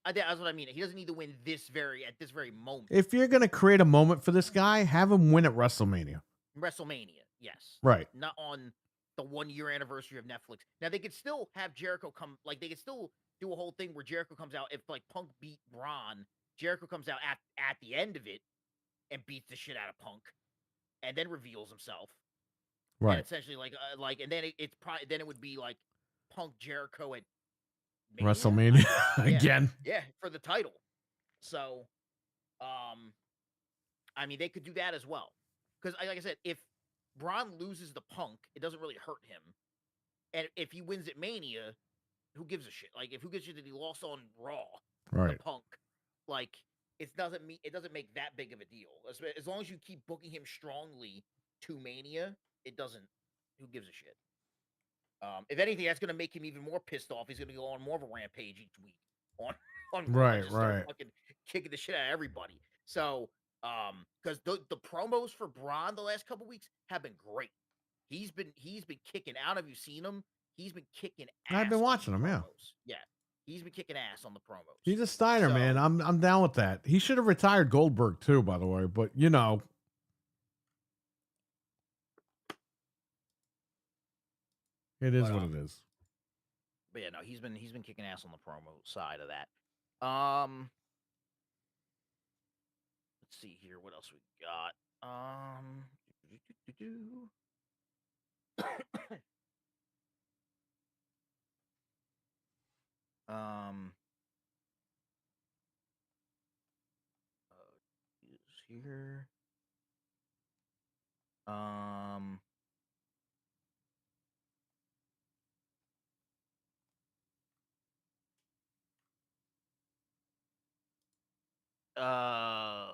that's what I mean. He doesn't need to win at this very moment.
If you're going to create a moment for this guy, have him win at WrestleMania.
WrestleMania, yes.
Right.
Not on the 1 year anniversary of Netflix. Now they could still have Jericho come, like they could still do a whole thing where Jericho comes out if like Punk beat Braun, Jericho comes out at the end of it and beats the shit out of Punk, and then reveals himself.
Right.
And essentially like, and then it's probably then it would be like Punk Jericho at Mania?
WrestleMania
Yeah.
again.
Yeah, for the title. So, I mean, they could do that as well. Because, like I said, if Braun loses the Punk, it doesn't really hurt him. And if he wins at Mania, who gives a shit? Like, who gives a shit that he lost on Raw,
Right.
the Punk? Like, it doesn't make that big of a deal. As long as you keep booking him strongly to Mania, it doesn't. Who gives a shit? If anything, that's going to make him even more pissed off. He's going to go on more of a rampage each week on Raw,
Right,
just start
right.
fucking kicking the shit out of everybody. So, because the promos for Braun the last couple weeks have been great. He's been kicking out. Have you seen him? He's been kicking ass.
I've been
on
watching
the
him, yeah.
promos. Yeah. He's been kicking ass on the promos.
He's a Steiner,
So-
man. I'm down with that. He should have retired Goldberg too, by the way. But it is
But,
what it is.
But yeah, no, he's been kicking ass on the promo side of that. Let's see here, what else we got. Um, is here. Um,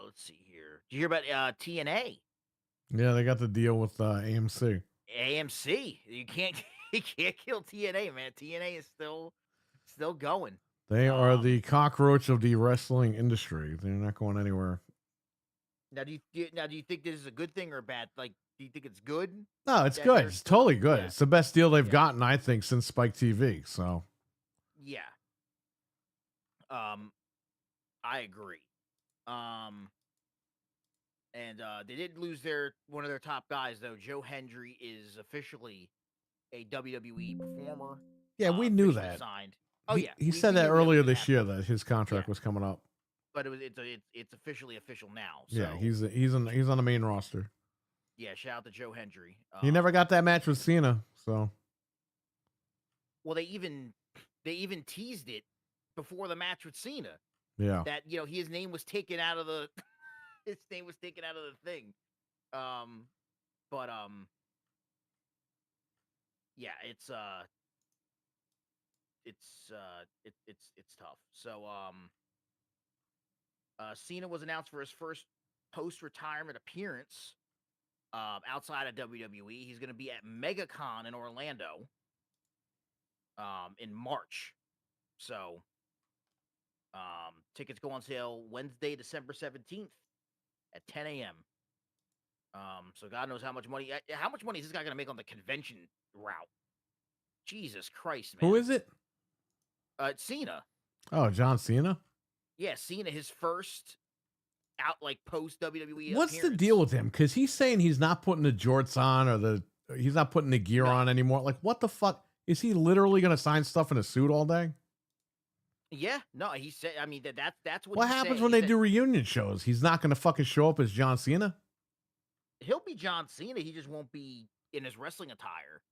let's see here. Did you hear about TNA?
Yeah, they got the deal with AMC.
AMC. You can't you can't kill TNA, man. TNA is still going.
They are the cockroach of the wrestling industry. They're not going anywhere.
Now do you think this is a good thing or a bad? Like, do you think it's good?
No, it's
that
good.
they're
It's
still-
totally good.
Yeah,
It's the best deal they've
Yeah.
gotten, I think, since Spike TV. So
yeah. I agree. And they did lose one of their top guys though. Joe Hendry is officially a WWE performer.
yeah, we knew
officially
that.
Signed. Oh yeah,
He
we
said that
knew was
earlier
gonna
this year
happen.
that his contract
Yeah.
was coming up.
But it's officially official now. So
Yeah, he's on the main roster.
yeah. Shout out to Joe Hendry.
He never got that match with Cena, so
Well, they even teased it before the match with Cena
yeah.
that his name was taken out of the thing. But yeah, it's tough. So Cena was announced for his first post-retirement appearance outside of WWE. He's going to be at MegaCon in Orlando in March. So tickets go on sale Wednesday, December 17th at 10 a.m. So God knows how much money is this guy going to make on the convention route? Jesus Christ, man.
Who is it?
Cena.
Oh, John Cena.
Yeah, Cena, his first out post WWE.
What's the deal with him? Because he's saying he's not putting the jorts on or he's not putting the gear on anymore. Like, what the fuck? Is he literally going to sign stuff in a suit all day?
Yeah, no, he said. I mean, that's what.
What happens when they do reunion shows? He's not going to fucking show up as John Cena.
He'll be John Cena. He just won't be in his wrestling attire.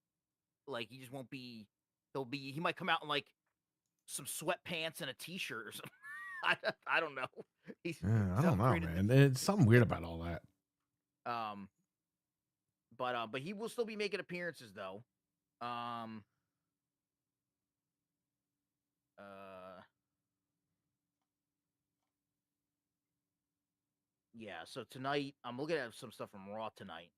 Like, he just won't be. He might come out in some sweatpants and a t-shirt or something. I don't know.
I don't know, man. It's something weird about all that.
But he will still be making appearances though. Yeah. So tonight, I'm looking at some stuff from Raw tonight.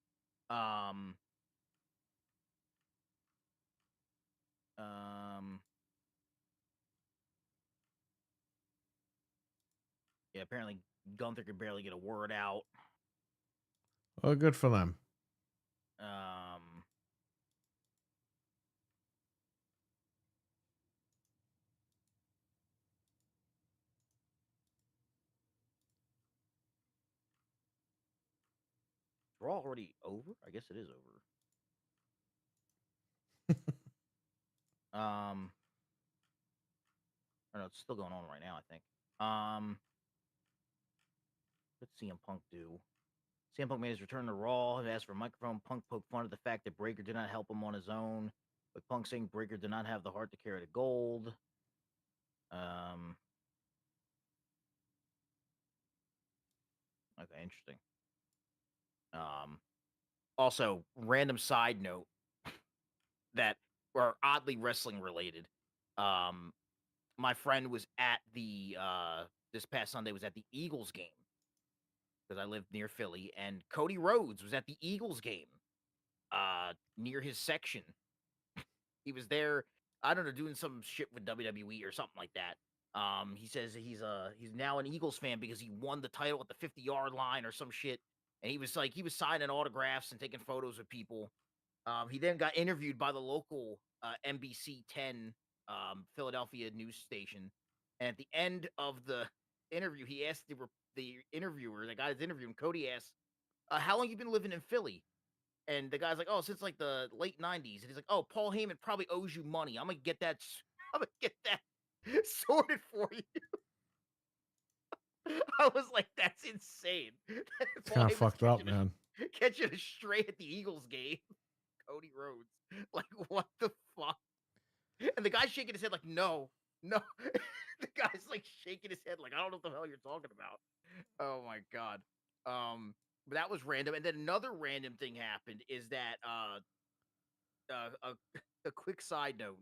Yeah, apparently Gunther could barely get a word out.
Oh, good for them.
Raw already over? I guess it is over. Or no, it's still going on right now, I think. What's CM Punk do? CM Punk made his return to Raw. He asked for a microphone. Punk poked fun at the fact that Breaker did not help him on his own. But Punk saying Breaker did not have the heart to carry the gold. Okay, interesting. Also, random side note that are oddly wrestling related. My friend was at the this past Sunday was at the Eagles game because I live near Philly, and Cody Rhodes was at the Eagles game near his section. He was there, I don't know, doing some shit with WWE or something like that. He says he's now an Eagles fan because he won the title at the 50-yard line or some shit, and he was signing autographs and taking photos with people. He then got interviewed by the local NBC 10 Philadelphia news station, and at the end of the interview, he asked the interviewer, the guy that's interviewing, Cody asked, "How long you been living in Philly?" And the guy's like, "Oh, since the late '90s." And he's like, "Oh, Paul Heyman probably owes you money. I'm gonna get that. I'm gonna get that sorted for you." I was like, "That's insane."
It's kind of fucked up, man.
Catching a stray at the Eagles game, Cody Rhodes. Like, what the fuck? And the guy's shaking his head like, "No, No, the guy's like shaking his head, like I don't know what the hell you're talking about. Oh my god. But that was random. And then another random thing happened is that a quick side note: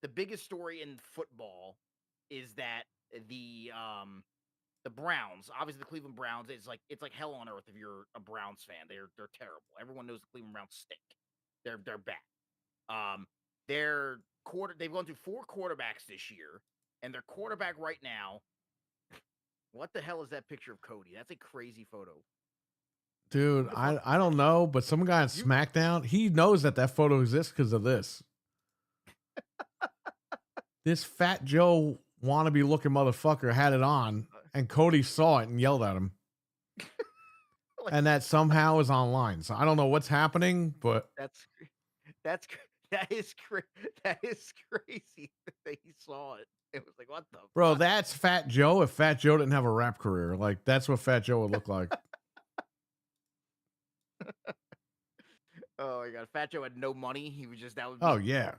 the biggest story in football is that the Browns, obviously the Cleveland Browns, it's like hell on earth if you're a Browns fan. They're terrible. Everyone knows the Cleveland Browns stink. They're bad. Um, they've gone through 4 quarterbacks this year, and their quarterback right now. What the hell is that picture of Cody? That's a crazy photo.
Dude,
Who the fuck
I
is
don't
that?
know, but some guy on
You
SmackDown, he knows that that photo exists because of this. This Fat Joe wannabe looking motherfucker had it on, and Cody saw it and yelled at him.
like,
And that somehow is online. So I don't know what's happening, but
that's that's that is that is crazy that he saw it. It was like, what the
bro,
fuck?
that's Fat Joe if Fat Joe didn't have a rap career. Like, that's what Fat Joe would look like.
Oh my god, Fat Joe had no money. He was just that would
Oh,
be
yeah.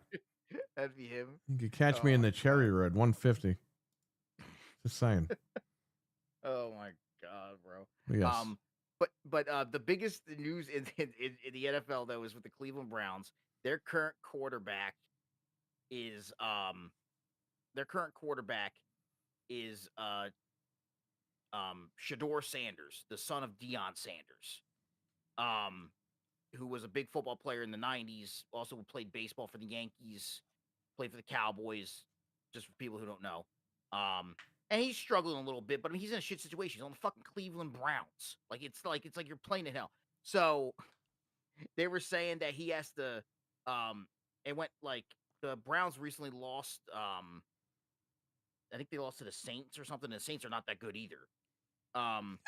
that'd be him.
You could catch me
Oh
in
my
the Cherry
god.
Red 150. Just saying.
Oh my god, bro.
Yes.
But the biggest news in the NFL though is with the Cleveland Browns. Their current quarterback is their current quarterback is Shador Sanders, the son of Deion Sanders. Um who was a big football player in the 90s, also played baseball for the Yankees, played for the Cowboys, just for people who don't know. And he's struggling a little bit, but I mean, he's in a shit situation. He's on the fucking Cleveland Browns. Like you're playing in hell. So they were saying that he has to it went like the Browns recently lost I think they lost to the Saints or something. The Saints are not that good either. Um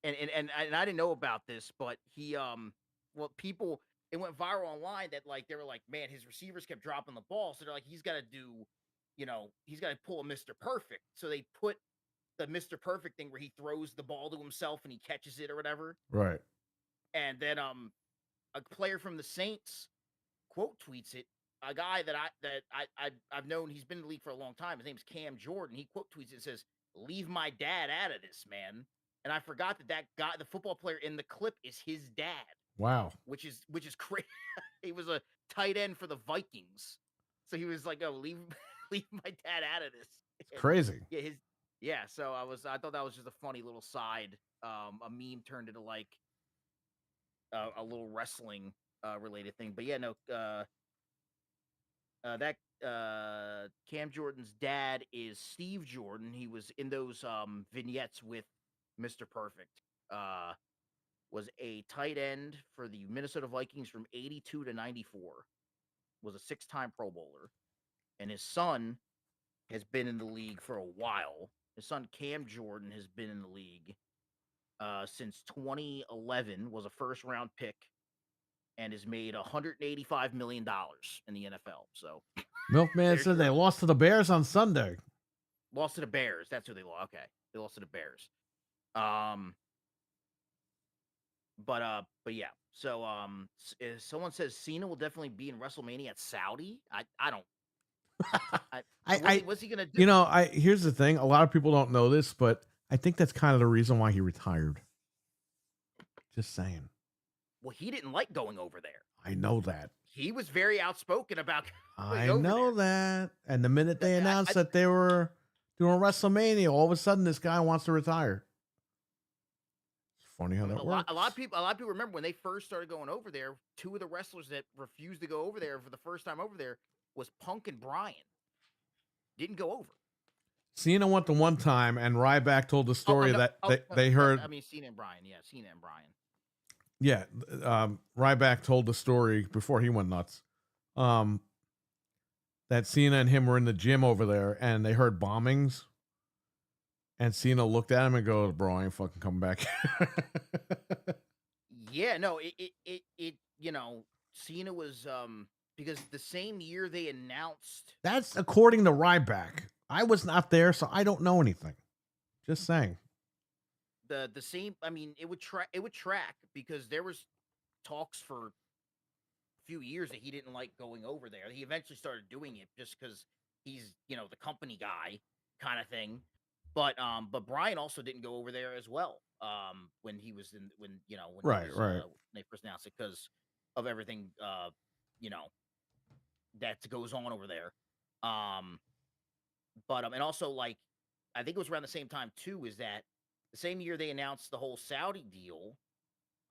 and I didn't know about this, but he well people it went viral online that like they were like, man, his receivers kept dropping the ball, so they're like, he's got to do, he's got to pull a Mr. Perfect. So they put the Mr. Perfect thing where he throws the ball to himself and he catches it or whatever.
Right.
And then a player from the Saints quote tweets it. A guy I've known, he's been in the league for a long time. His name's Cam Jordan. He quote tweets it and says, "Leave my dad out of this, man." And I forgot that guy, the football player in the clip, is his dad,
Wow.
which is crazy. He was a tight end for the Vikings, so he was like, "Oh, leave leave my dad out of this."
It's
And
crazy.
yeah. So I thought that was just a funny little side. A meme turned into like a little wrestling related thing. But yeah, no. That Cam Jordan's dad is Steve Jordan. He was in those vignettes with Mr. Perfect. Was a tight end for the Minnesota Vikings from 82 to 94. Was a 6-time Pro Bowler. And his son has been in the league for a while. His son Cam Jordan has been in the league since 2011, was a first round pick, and has made $185 million in the NFL. So
Milkman
there's
said
your
they lost to the Bears on Sunday.
lost to the Bears. That's who they lost. Okay, they lost to the Bears. Um, but yeah. So if someone says Cena will definitely be in WrestleMania at Saudi, I don't. What's he gonna do?
Here's the thing. A lot of people don't know this, but I think that's kind of the reason why he retired. Just saying.
Well, he didn't like going over there.
I know that.
He was very outspoken about going
I
over
know
there.
that. And the minute they announced that they were doing WrestleMania, all of a sudden this guy wants to retire. It's funny how that works.
A lot of people remember when they first started going over there. 2 of the wrestlers that refused to go over there for the first time over there was Punk and Bryan. Didn't go over.
Cena went the one time, and Ryback told the story they heard.
I mean, Cena and Bryan. Yeah, Cena and Bryan.
Yeah, Ryback told the story before he went nuts. That Cena and him were in the gym over there, and they heard bombings. And Cena looked at him and goes, "Bro, I ain't fucking coming back."
Yeah, no, Cena was because the same year they announced.
That's according to Ryback. I was not there, so I don't know anything. Just saying.
The same, I mean, it would track because there was talks for a few years that he didn't like going over there. He eventually started doing it just because he's the company guy kind of thing. But Brian also didn't go over there as well. When he was in when when he
Right,
was
right.
when they first announced it because of everything you know that goes on over there. Um, and also like I think it was around the same time too. Is that the same year they announced the whole Saudi deal?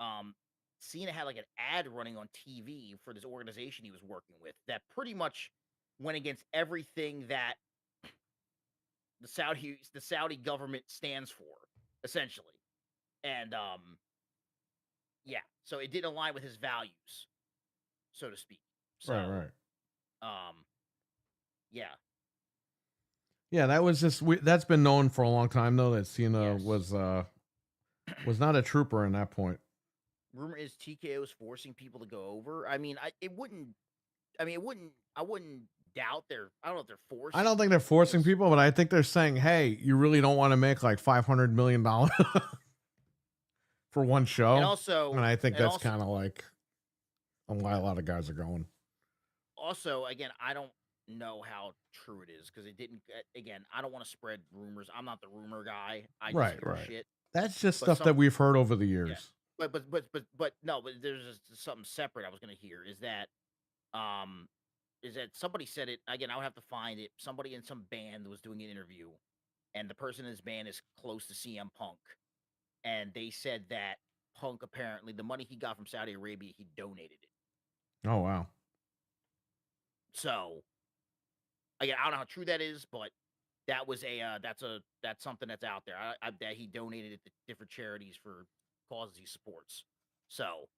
um Cena had like an ad running on TV for this organization he was working with that pretty much went against everything that the Saudi government stands for, essentially. And yeah, so it didn't align with his values, so to speak.
Right,
So
right.
um yeah,
Yeah, that was just that's been known for a long time though that Cena
yes.
was not a trooper in that point.
Rumor is TKO is forcing people to go over. I mean, I wouldn't doubt I don't know if they're
I
forcing
don't think they're
people
forcing
because
people, but I think they're saying, "Hey, you really don't want to make like $500 million for one
and
show," and
also
I think
and
that's
also
kind of like why a lot of guys are going.
also again, I don't know how true it is because it didn't. Again, I don't want to spread rumors. I'm not the rumor guy. I just
Right,
hear
right.
shit.
That's just
But
stuff that
some,
we've heard over the
yeah.
years.
But no. But there's something separate I was gonna hear. Um is that somebody said it again? I would have to find it. Somebody in some band was doing an interview, and the person in his band is close to CM Punk, and they said that Punk apparently the money he got from Saudi Arabia he donated it.
Oh wow.
So again, I don't know how true that is, but that was that's something that's out there. That he donated it to different charities for causes he supports. So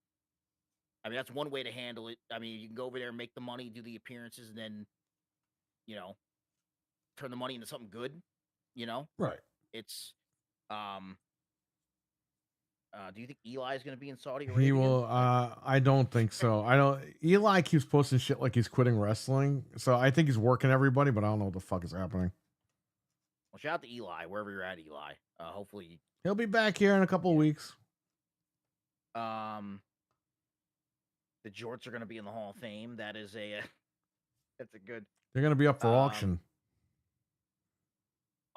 I mean, that's one way to handle it. I mean, you can go over there and make the money, do the appearances, and then you know turn the money into something good. You know,
Right.
it's um. Do you think Eli is going to be in Saudi
He
Arabia?
will. I don't think so. I don't. Eli keeps posting shit like he's quitting wrestling, so I think he's working everybody, but I don't know what the fuck is happening.
Well, shout out to Eli, wherever you're at, Eli. Hopefully,
He'll be back here in a couple of weeks.
um, the jorts are going to be in the Hall of Fame. That is a that's a good.
They're gonna be up for auction.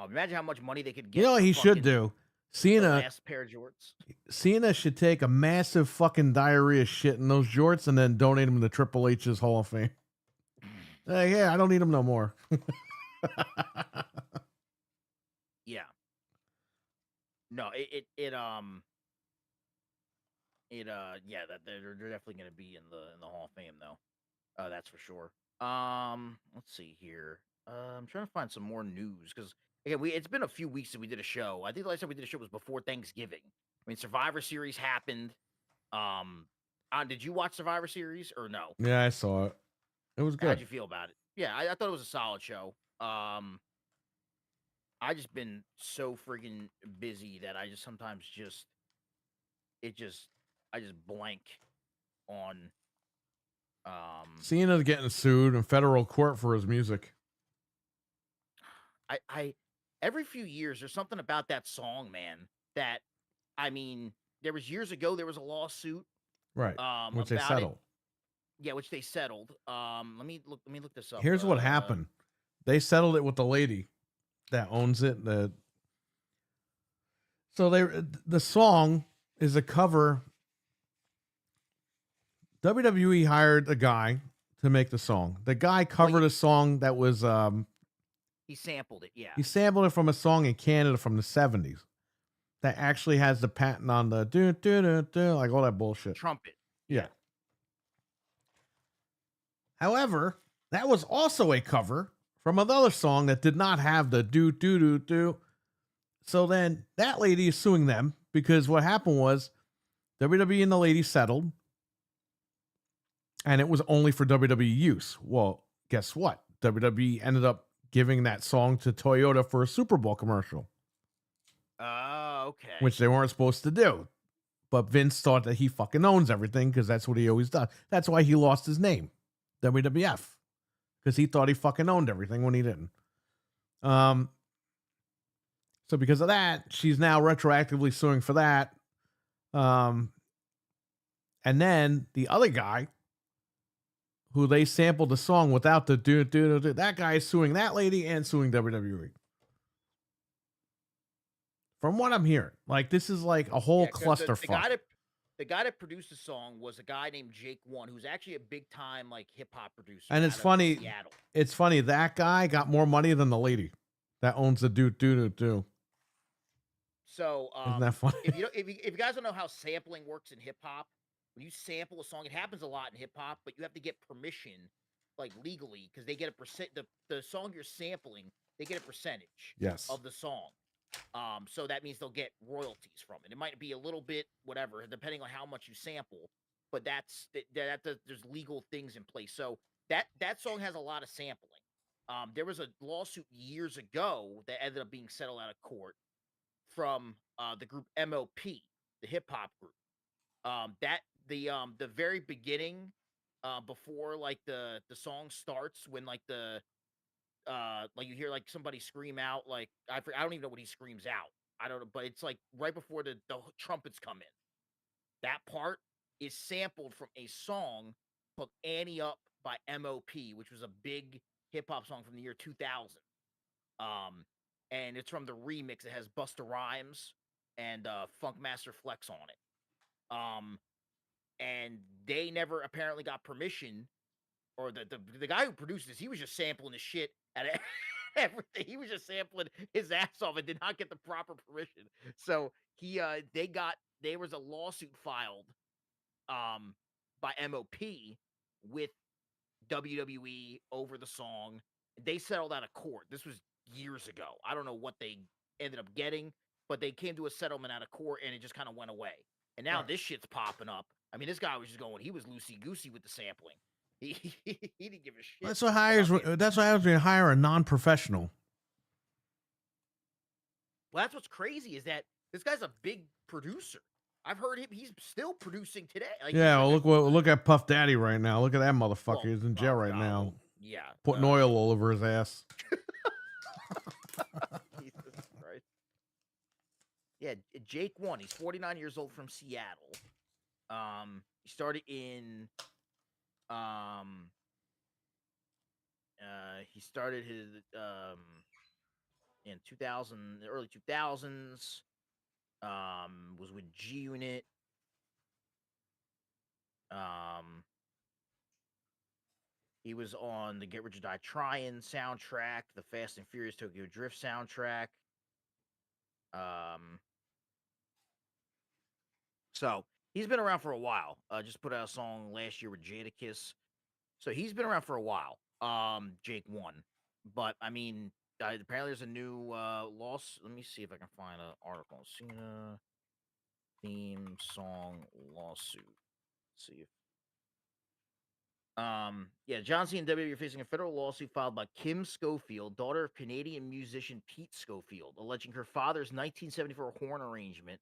Imagine how much money they could
You
get
know what
for
he should
fucking
do?
the
Cena
last pair of jorts.
Cena should take a massive fucking diarrhea shit in those jorts and then donate them to Triple H's Hall of Fame. Yeah, I don't need them no more.
Yeah. No, yeah, that they're definitely going to be in the Hall of Fame though. That's for sure. Let's see here. I'm trying to find some more news because again, it's been a few weeks since we did a show. I think the last time we did a show was before Thanksgiving. I mean, Survivor Series happened. Um, did you watch Survivor Series or no?
Yeah, I saw it. It was
How'd
good.
you feel about it? Yeah, I thought it was a solid show. I just been so friggin' busy that I just sometimes it just I just blank on
Cena's getting sued in federal court for his music.
I every few years there's something about that song, man, that I mean, there was years ago there was a lawsuit
Right. Which they
about it.
settled.
Yeah, which they settled. Let me look this up.
Here's what happened. They settled it with the lady that owns it. So the song is a cover. WWE hired a guy to make the song. The guy covered a song that was
he sampled it, yeah.
he sampled it from a song in Canada from the 70s that actually has the patent on the do do do do, like all that bullshit.
Trumpet.
Yeah. However, that was also a cover from another song that did not have the do do do do. So then that lady is suing them because what happened was WWE and the lady settled, and it was only for WWE use. Well, guess what? WWE ended up giving that song to Toyota for a Super Bowl commercial.
Okay.
Which they weren't supposed to do. But Vince thought that he fucking owns everything because that's what he always does. That's why he lost his name, WWF, because he thought he fucking owned everything when he didn't. So because of that, she's now retroactively suing for that. And then the other guy, who they sampled the song without the do. That guy is suing that lady and suing WWE. From what I'm hearing, like this is like a whole
Yeah, because
clusterfuck.
the guy that produced the song was a guy named Jake One, who's actually a big time like hip hop producer
And it's
out of
funny.
Seattle.
It's funny that guy got more money than the lady that owns the do.
So,
Isn't that funny?
if you guys don't know how sampling works in hip hop, when you sample a song, it happens a lot in hip hop, but you have to get permission, like legally, because they get a percent. The song you're sampling, they get a percentage
Yes.
of the song. So that means they'll get royalties from it. It might be a little bit, whatever, depending on how much you sample, but there's legal things in place. So that song has a lot of sampling. There was a lawsuit years ago that ended up being settled out of court from the group MOP, the hip hop group. That the very beginning, before like the song starts, when like like you hear like somebody scream out, like I don't even know what he screams out. I don't know, but it's like right before the trumpets come in. That part is sampled from a song called "Annie Up" by MOP, which was a big hip hop song from the year 2000. Um, and it's from the remix. It has Busta Rhymes and Funkmaster Flex on it. And they never apparently got permission, or the guy who produced this, he was just sampling the shit at everything. He was just sampling his ass off and did not get the proper permission. So there was a lawsuit filed by MOP with WWE over the song. They settled out of court. This was years ago. I don't know what they ended up getting, but they came to a settlement out of court and it just kind of went away. And now this shit's popping up. I mean, this guy was just going, he was loosey goosey with the sampling. He didn't give a shit.
That's what hires. That's what happens when you hire a non-professional.
Well, that's what's crazy is that this guy's a big producer. I've heard him. He's still producing today. Like,
Yeah,
like
well, look at Puff Daddy right now. Look at that motherfucker.
well,
He's in jail right
God,
now,
yeah,
putting oil all over his ass.
Jesus Christ. Yeah, Jake One. He's 49 years old from Seattle. He started in he started his in 2000, the early 2000s. Was with G Unit. He was on the Get Rich or Die Tryin' soundtrack, the Fast and Furious Tokyo Drift soundtrack. So he's been around for a while. Just put out a song last year with Jadakiss. So he's been around for a while. Jake One. But I mean, apparently there's a new loss. Let me see if I can find an article. CENA theme song lawsuit. Let's see if yeah, John Cena and WWE are facing a federal lawsuit filed by Kim Schofield, daughter of Canadian musician Pete Schofield, alleging her father's 1974 horn arrangement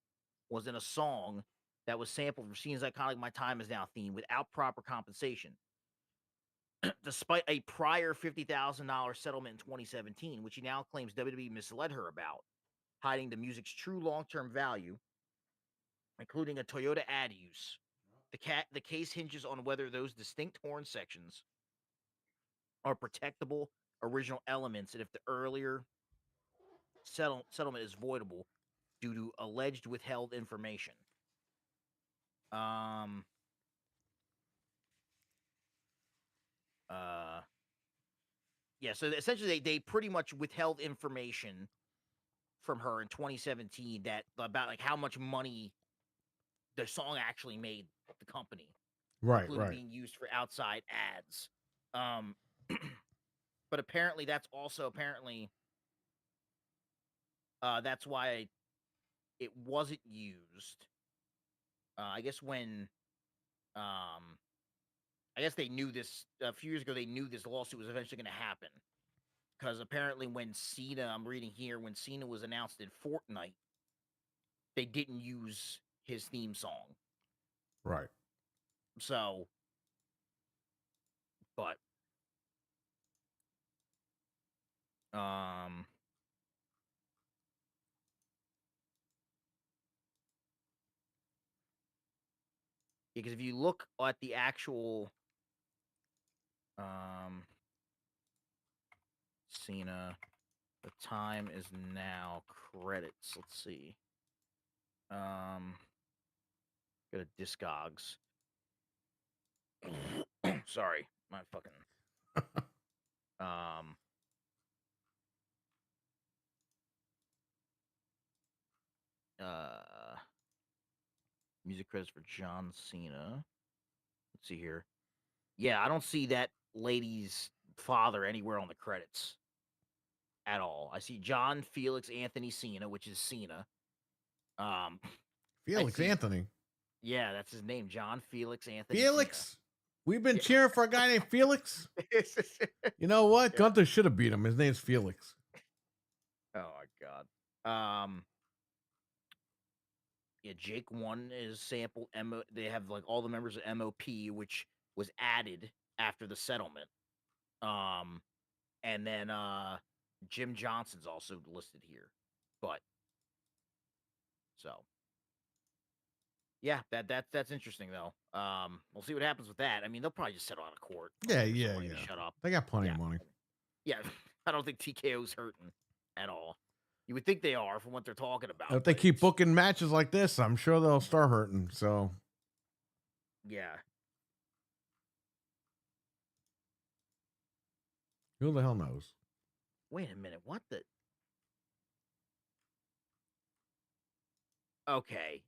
was in a song that was sampled for Cena's iconic "My Time Is Now" theme without proper compensation, despite a prior $50,000 settlement in 2017, which he now claims WWE misled her about, hiding the music's true long-term value, including a Toyota ad use. The case hinges on whether those distinct horn sections are protectable original elements, and if the earlier settlement is voidable due to alleged withheld information. Um. Yeah. So essentially, they pretty much withheld information from her in 2017 that about like how much money the song actually made the company, including being used for outside ads. Um. But apparently, that's also that's why it wasn't used. I guess when I guess they knew this a few years ago. They knew this lawsuit was eventually going to happen because apparently, when Cena, I'm reading here, when Cena was announced in Fortnite, they didn't use his theme song.
Right.
So, but because if you look at the actual Cena. The time is now. Credits. Let's see. Go to Discogs. Sorry, my fucking. Um. Music credits for John Cena. Let's see here. Yeah, I don't see that lady's father anywhere on the credits at all. I see John Felix Anthony Cena, which is Cena. I
Felix
see.
Anthony.
Yeah, that's his name, John Felix Anthony
Felix. We've been
Yeah.
cheering for a guy named Felix.
Cena.
You know what?
Yeah.
Gunther should have beat him. His name's Felix.
Oh my god. Yeah, Jake One is sample MO. They have like all the members of MOP, which was added after the settlement. And then Jim Johnson's also listed here. But so yeah, that's interesting though. We'll see what happens with that. I mean, they'll probably just settle out of court.
Yeah,
Or
yeah,
somebody to
yeah.
Shut up.
They got plenty
Yeah.
of money.
Yeah, I don't think TKO's hurting at all. You would think they are from what they're talking about.
If they
but
keep
it's-
booking matches like this, I'm sure they'll start hurting. So
Yeah.
who the hell knows?
Wait a minute. What the? Okay.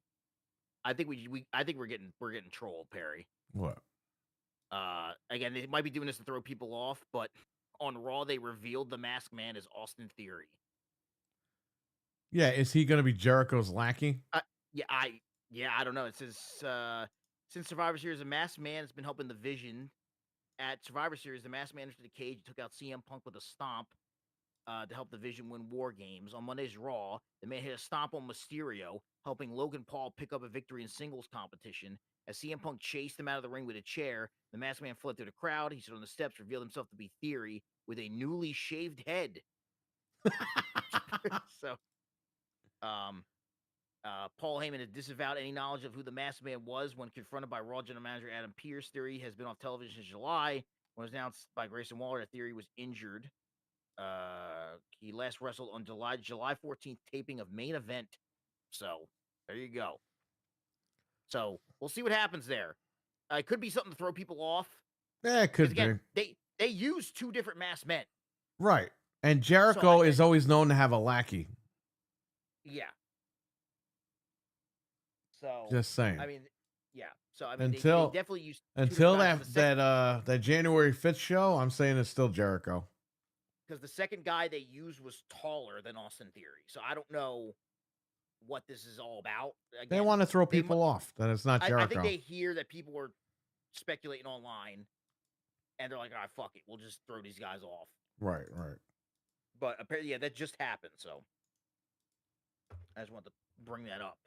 I think I think we're getting trolled, Perry.
What?
Again, they might be doing this to throw people off, but on Raw they revealed the Masked Man is Austin Theory.
Yeah, is he going to be Jericho's lackey?
Yeah, I don't know. It says since Survivor Series, the Masked Man has been helping the Vision. At Survivor Series, the Masked Man entered the cage and took out CM Punk with a stomp to help the Vision win War Games. On Monday's Raw, the man hit a stomp on Mysterio, helping Logan Paul pick up a victory in singles competition. As CM Punk chased him out of the ring with a chair, the Masked Man fled through the crowd. He stood on the steps, revealed himself to be Theory with a newly shaved head. So, Paul Heyman has disavowed any knowledge of who the Masked Man was when confronted by Raw General Manager Adam Pearce. Theory has been off television since July when it was announced by Grayson Waller that Theory was injured. He last wrestled on July 14th taping of Main Event. So there you go. So we'll see what happens there. It could be something to throw people off.
Yeah, it could
Again,
be.
they use two different masked men.
Right. And Jericho is always known to have a lackey.
Yeah. So
Just saying.
I mean, yeah. So I mean, they definitely use
until that January 5th show. I'm saying it's still Jericho.
Because the second guy they used was taller than Austin Theory. So I don't know what this is all about. Again,
They want to throw people off that it's not Jericho.
I think they hear that people were speculating online, and they're like, "All right, fuck it, we'll just throw these guys off."
Right, right.
But apparently, yeah, that just happened. So I just wanted to bring that up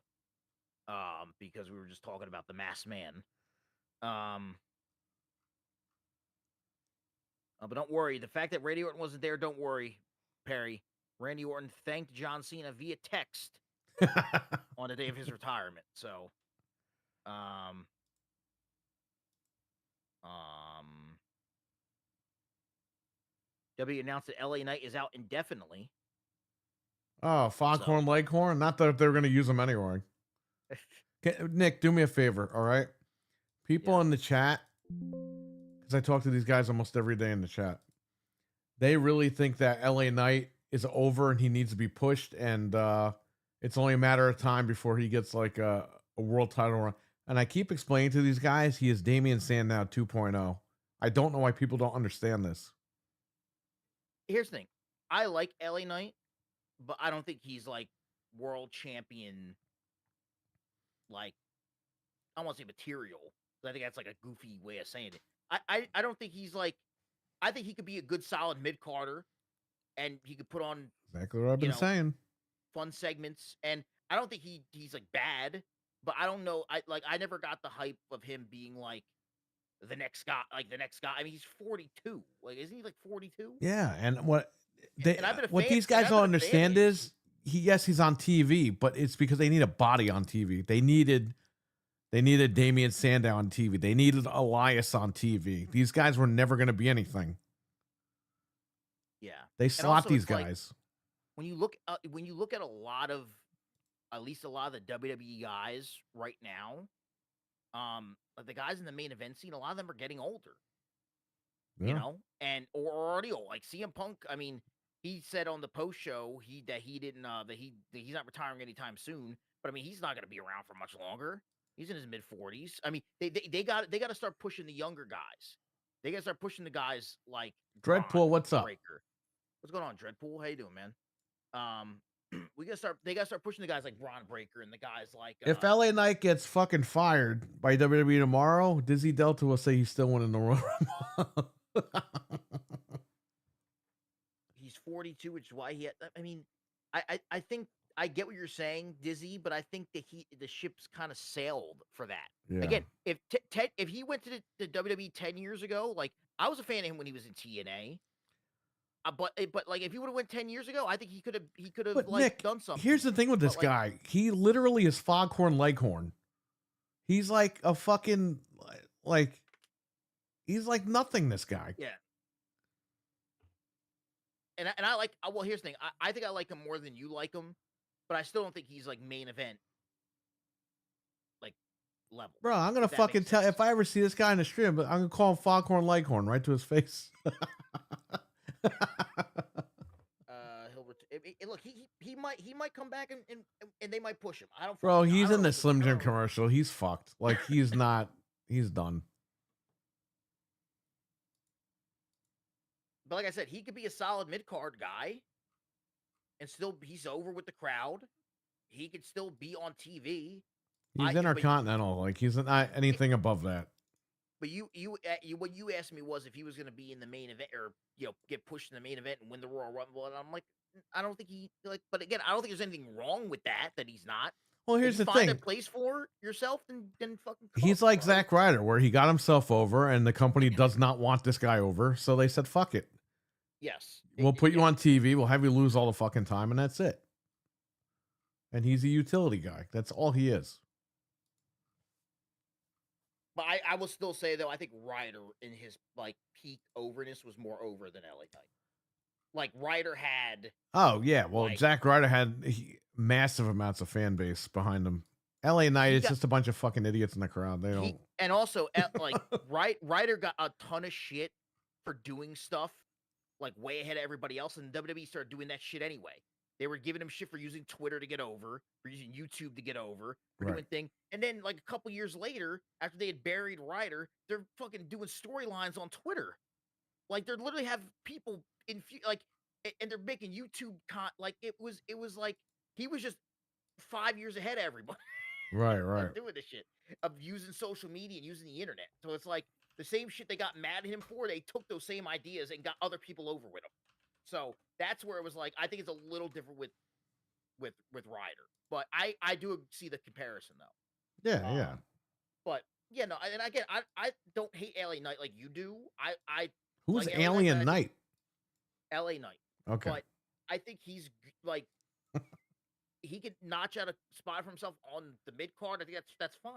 because we were just talking about the Masked Man. But don't worry, the fact that Randy Orton wasn't there, don't worry, Perry. Randy Orton thanked John Cena via text on the day of his retirement. So, W announced that LA Knight is out indefinitely.
Oh, Foghorn Leghorn? Not that they're going to use him anyway. Nick, do me a favor, all right? People in the chat, because I talk to these guys almost every day in the chat, they really think that LA Knight is over and he needs to be pushed, and it's only a matter of time before he gets like a world title run. And I keep explaining to these guys, he is Damian Sandow 2.0. I don't know why people don't understand this.
Here's the thing. I like LA Knight, but I don't think he's like world champion, like, I don't want to say material. I think that's like a goofy way of saying it. I don't think he's like, I think he could be a good solid mid-carder, and he could put on
Exactly what I've been saying.
Fun segments, and I don't think he's like bad, but I don't know. I never got the hype of him being like the next guy. I mean, he's 42. Like, isn't he like 42?
Yeah, and what
what
these guys don't understand is he's on TV, but it's because they need a body on TV. They needed They needed Damian Sandow on TV. They needed Elias on TV. These guys were never going to be anything.
Yeah.
They
And
slot
also,
these
it's like,
guys.
when you look at a lot of, at least a lot of the WWE guys right now, like the guys in the main event scene, a lot of them are getting older. You
Yeah.
know, and or already old. Like CM Punk, I mean, he said on the post show that he didn't that he's not retiring anytime soon. But I mean, he's not going to be around for much longer. He's in his mid 40s. I mean, they got to start pushing the younger guys. They got to start pushing the guys like
Dreadpool,
Bron
what's up?
Breakker. What's going on, Dreadpool? How you doing, man? They got to start pushing the guys like Bron Breakker and the guys like
If LA Knight gets fucking fired by WWE tomorrow, Dizzy Delta will say he's still winning the Royal Rumble.
he's 42, which is why he had, I mean, I think I get what you're saying, Dizzy, but I think the ship's kind of sailed for that.
Yeah.
Again, if if he went to the WWE 10 years ago, like I was a fan of him when he was in TNA. But like if he would have went 10 years ago, I think he could have
But
like
Nick,
done something.
here's the thing with this
But, like,
guy. He literally is Foghorn Leghorn. He's like a fucking like he's like nothing, this guy.
Yeah. And I like, well, here's the thing. I think I like him more than you like him, but I still don't think he's like main event like level.
Bro, I'm gonna
If that
fucking
makes
tell
sense.
if I ever see this guy in the stream, but I'm gonna call him Foghorn Leghorn right to his face.
Look, he might come back and they might push him. I don't.
Bro,
fucking know. I
he's
don't
in
know
the
if it's-
Slim
I
Jim
don't know.
commercial. He's fucked. Like he's not. He's done.
But like I said, he could be a solid mid card guy, and still he's over with the crowd. He could still be on TV.
He's intercontinental. Like he's not anything above that.
But what you asked me was if he was going to be in the main event or get pushed in the main event and win the Royal Rumble, and I'm like, I don't think he like. But again, I don't think there's anything wrong with that he's not.
Well,
If
here's
you
the
find
thing.
a place for yourself, then fucking.
He's
cook,
like
bro.
Zack Ryder, where he got himself over, and the company does not want this guy over, so they said, "Fuck it.
Yes,
We'll put you
yeah.
on TV. We'll have you lose all the fucking time, and that's it." And he's a utility guy. That's all he is.
But I will still say though, I think Ryder in his like peak overness was more over than LA Knight. Like Ryder had.
Oh yeah, well,
Like-
Zack Ryder had massive amounts of fan base behind him. LA Knight is just a bunch of fucking idiots in the crowd. They don't.
And also, like, Ryder got a ton of shit for doing stuff like way ahead of everybody else, and WWE started doing that shit anyway. They were giving him shit for using Twitter to get over, for using YouTube to get over, for
Right.
doing thing. And then, like a couple years later, after they had buried Ryder, they're fucking doing storylines on Twitter. Like they literally have people and they're making YouTube like it was like he was just 5 years ahead of everybody.
Right.
Of doing this shit, of using social media and using the internet. So it's like the same shit they got mad at him for, they took those same ideas and got other people over with them. So that's where it was like, I think it's a little different with Ryder. But I do see the comparison though.
Yeah.
But yeah, no, and again, I don't hate LA Knight like you do. I
Who's
like LA
Alien
Knight,
Knight?
LA Knight.
Okay.
But I think he's like he could notch out a spot for himself on the mid card. I think that's fine.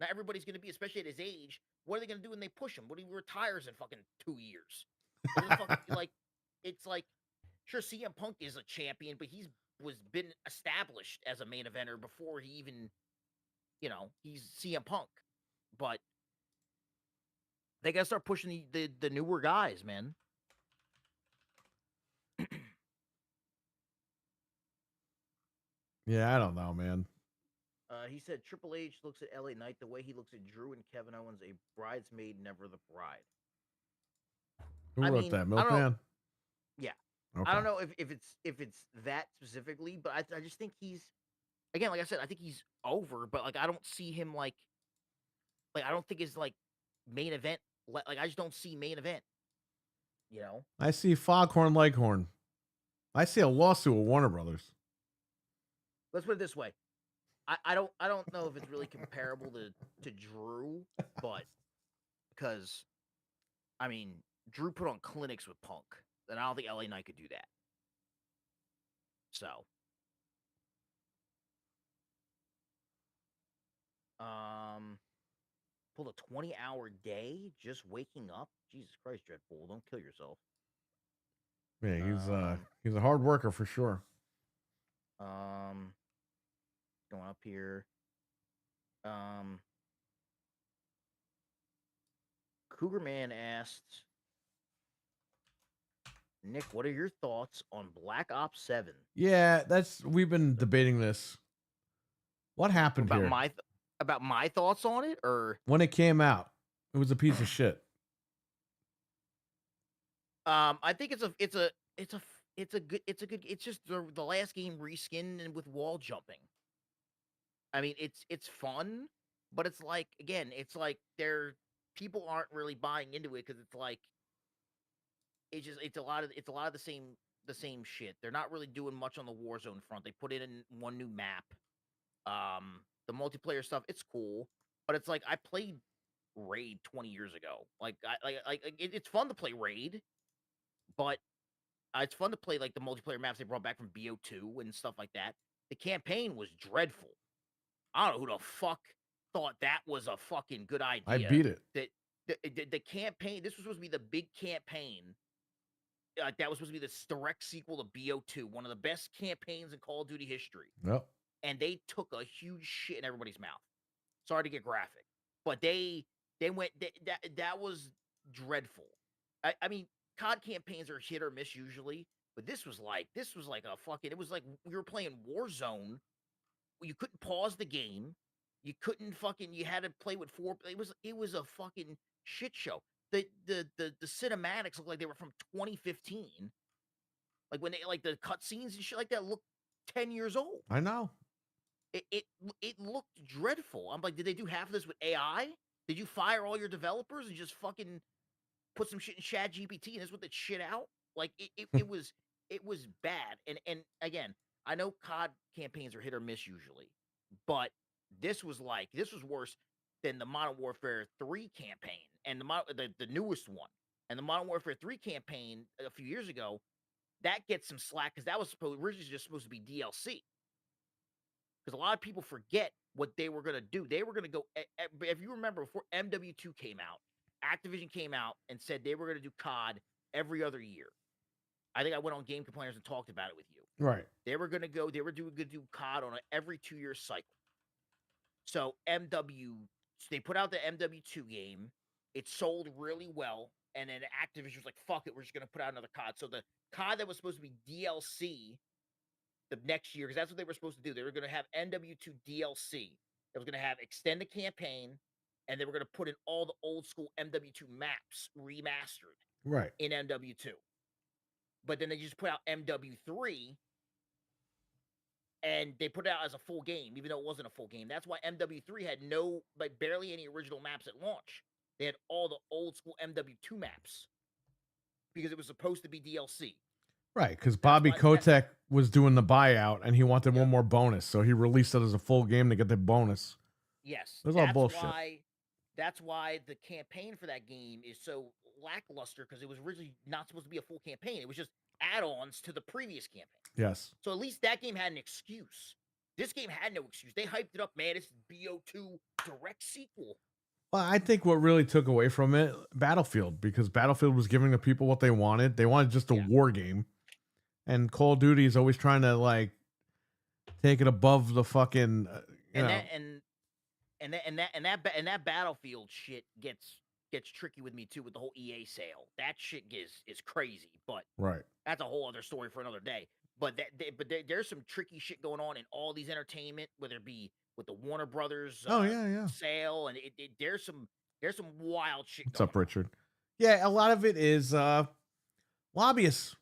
Not everybody's going to be, especially at his age. What are they going to do when they push him? What if he retires in fucking 2 years? Like, it's like, sure, CM Punk is a champion, but he's been established as a main eventer before he even, he's CM Punk. But they got to start pushing the newer guys, man.
Yeah, I don't know, man.
He said Triple H looks at LA Knight the way he looks at Drew and Kevin Owens, a bridesmaid, never the bride.
Who
I
wrote
mean,
that?
I don't
Milkman?
Yeah.
Okay.
I don't know if it's that specifically, but I just think he's, again, like I said, I think he's over, but like I don't see him like I don't think it's like main event. Like I just don't see main event.
I see Foghorn Leghorn. I see a lawsuit with Warner Brothers.
Let's put it this way. I don't know if it's really comparable to Drew, but because I mean Drew put on clinics with Punk, and I don't think LA Knight could do that. So Um, pulled a 20-hour day just waking up. Jesus Christ, Dreadpool, don't kill yourself.
Yeah,
Um,
he's a hard worker for sure.
um, going up here. Um, Cougar Man asked Nick, what are your thoughts on Black Ops 7?
Yeah, we've been debating this. What happened
About
here?
my thoughts on it, or
When it came out, it was a piece of shit.
I think it's just the last game reskinned and with wall jumping. I mean, it's fun, but it's like again, it's like people aren't really buying into it because it's like it's a lot of the same shit. They're not really doing much on the Warzone front. They put in one new map. The multiplayer stuff, it's cool, but it's like I played Raid 20 years ago. It's fun to play Raid, but it's fun to play like the multiplayer maps they brought back from BO2 and stuff like that. The campaign was dreadful. I don't know who the fuck thought that was a fucking good idea.
I beat it.
That the campaign, this was supposed to be the big campaign. That was supposed to be the direct sequel to BO2, one of the best campaigns in Call of Duty history.
Yep.
And they took a huge shit in everybody's mouth. Sorry to get graphic, but they that was dreadful. I mean, COD campaigns are hit or miss usually, but this was like a fucking. It was like we were playing Warzone. You couldn't pause the game. You couldn't fucking. You had to play with four. It was a fucking shit show. The cinematics looked like they were from 2015. Like when they like the cutscenes and shit like that looked 10 years old.
I know.
It looked dreadful. I'm like, did they do half of this with AI? Did you fire all your developers and just fucking put some shit in Chat GPT and this with the shit out? Like it was bad. And again, I know COD campaigns are hit or miss usually, but this was worse than the Modern Warfare 3 campaign and the newest one. And the Modern Warfare 3 campaign a few years ago, that gets some slack because that was originally just supposed to be DLC. Because a lot of people forget what they were going to do. They were going to go, if you remember, before MW2 came out, Activision came out and said they were going to do COD every other year. I think I went on Game Complainers and talked about it with you.
Right.
They were going to do COD on an every 2-year cycle. So they put out the MW2 game. It sold really well. And then Activision was like, fuck it, we're just going to put out another COD. So the COD that was supposed to be DLC the next year, because that's what they were supposed to do. They were going to have MW2 DLC. It was going to have extend the campaign, and they were going to put in all the old school MW2 maps remastered
Right.
in MW2. But then they just put out MW3, and they put it out as a full game, even though it wasn't a full game. That's why MW3 had barely any original maps at launch. They had all the old school MW2 maps because it was supposed to be DLC.
Right, because Bobby Kotick was doing the buyout and he wanted one more bonus, so he released it as a full game to get the bonus.
Yes,
it was all bullshit.
That's why the campaign for that game is so lackluster, because it was originally not supposed to be a full campaign. It was just add-ons to the previous campaign.
Yes.
So at least that game had an excuse. This game had no excuse. They hyped it up, man. It's BO2 direct sequel.
Well, I think what really took away from it, Battlefield, because Battlefield was giving the people what they wanted. They wanted just a war game. And Call of Duty is always trying to like take it above the fucking
that Battlefield shit gets tricky with me too with the whole EA sale. That shit is crazy, but
right.
That's a whole other story for another day. But there's some tricky shit going on in all these entertainment, whether it be with the Warner Brothers sale, and there's some wild shit.
What's up, Richard? Yeah, a lot of it is lobbyists.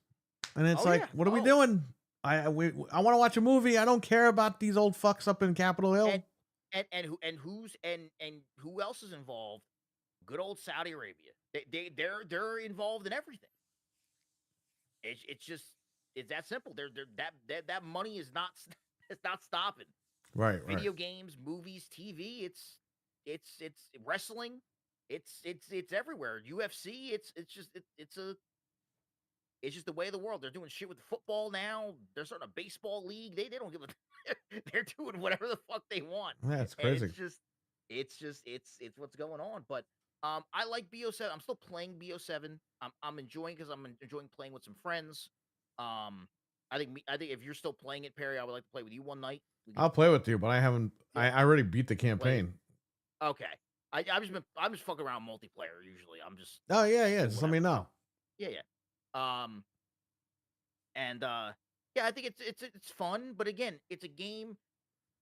And it's what are we doing? I want to watch a movie. I don't care about these old fucks up in Capitol Hill.
And who else is involved? Good old Saudi Arabia. They're involved in everything. It's that simple. That money is not stopping.
Right.
Video games, movies, TV. It's wrestling. It's everywhere. UFC. It's just the way of the world. They're doing shit with football now. They're starting a baseball league. They don't give a. They're doing whatever the fuck they want.
That's crazy.
It's just It's just it's what's going on. But I like BO7. I'm still playing BO7. I'm enjoying because I'm enjoying playing with some friends. Um, I think if you're still playing it, Perry, I would like to play with you one night. We could
I'll play with you, but I haven't.
yeah,
I already beat the
play it.
campaign.
Okay. I'm just fucking around multiplayer usually. I'm just
Oh yeah, yeah.
doing
Just let me
whatever.
know.
Yeah, yeah. And yeah, I think it's fun, but again, it's a game.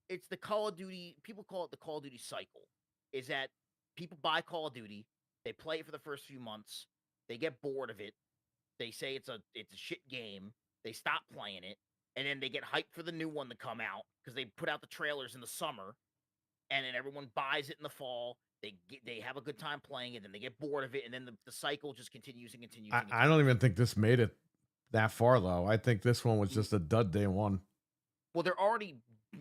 It's the Call of Duty. People call it the Call of Duty cycle. Is that people buy Call of Duty, they play it for the first few months, they get bored of it, they say it's a shit game, they stop playing it, and then they get hyped for the new one to come out because they put out the trailers in the summer, and then everyone buys it in the fall. They have a good time playing it, and they get bored of it, and then the cycle just continues and continues and
I don't
continues.
even think this made it that far though. I think this one was just a dud day one.
Well, they're already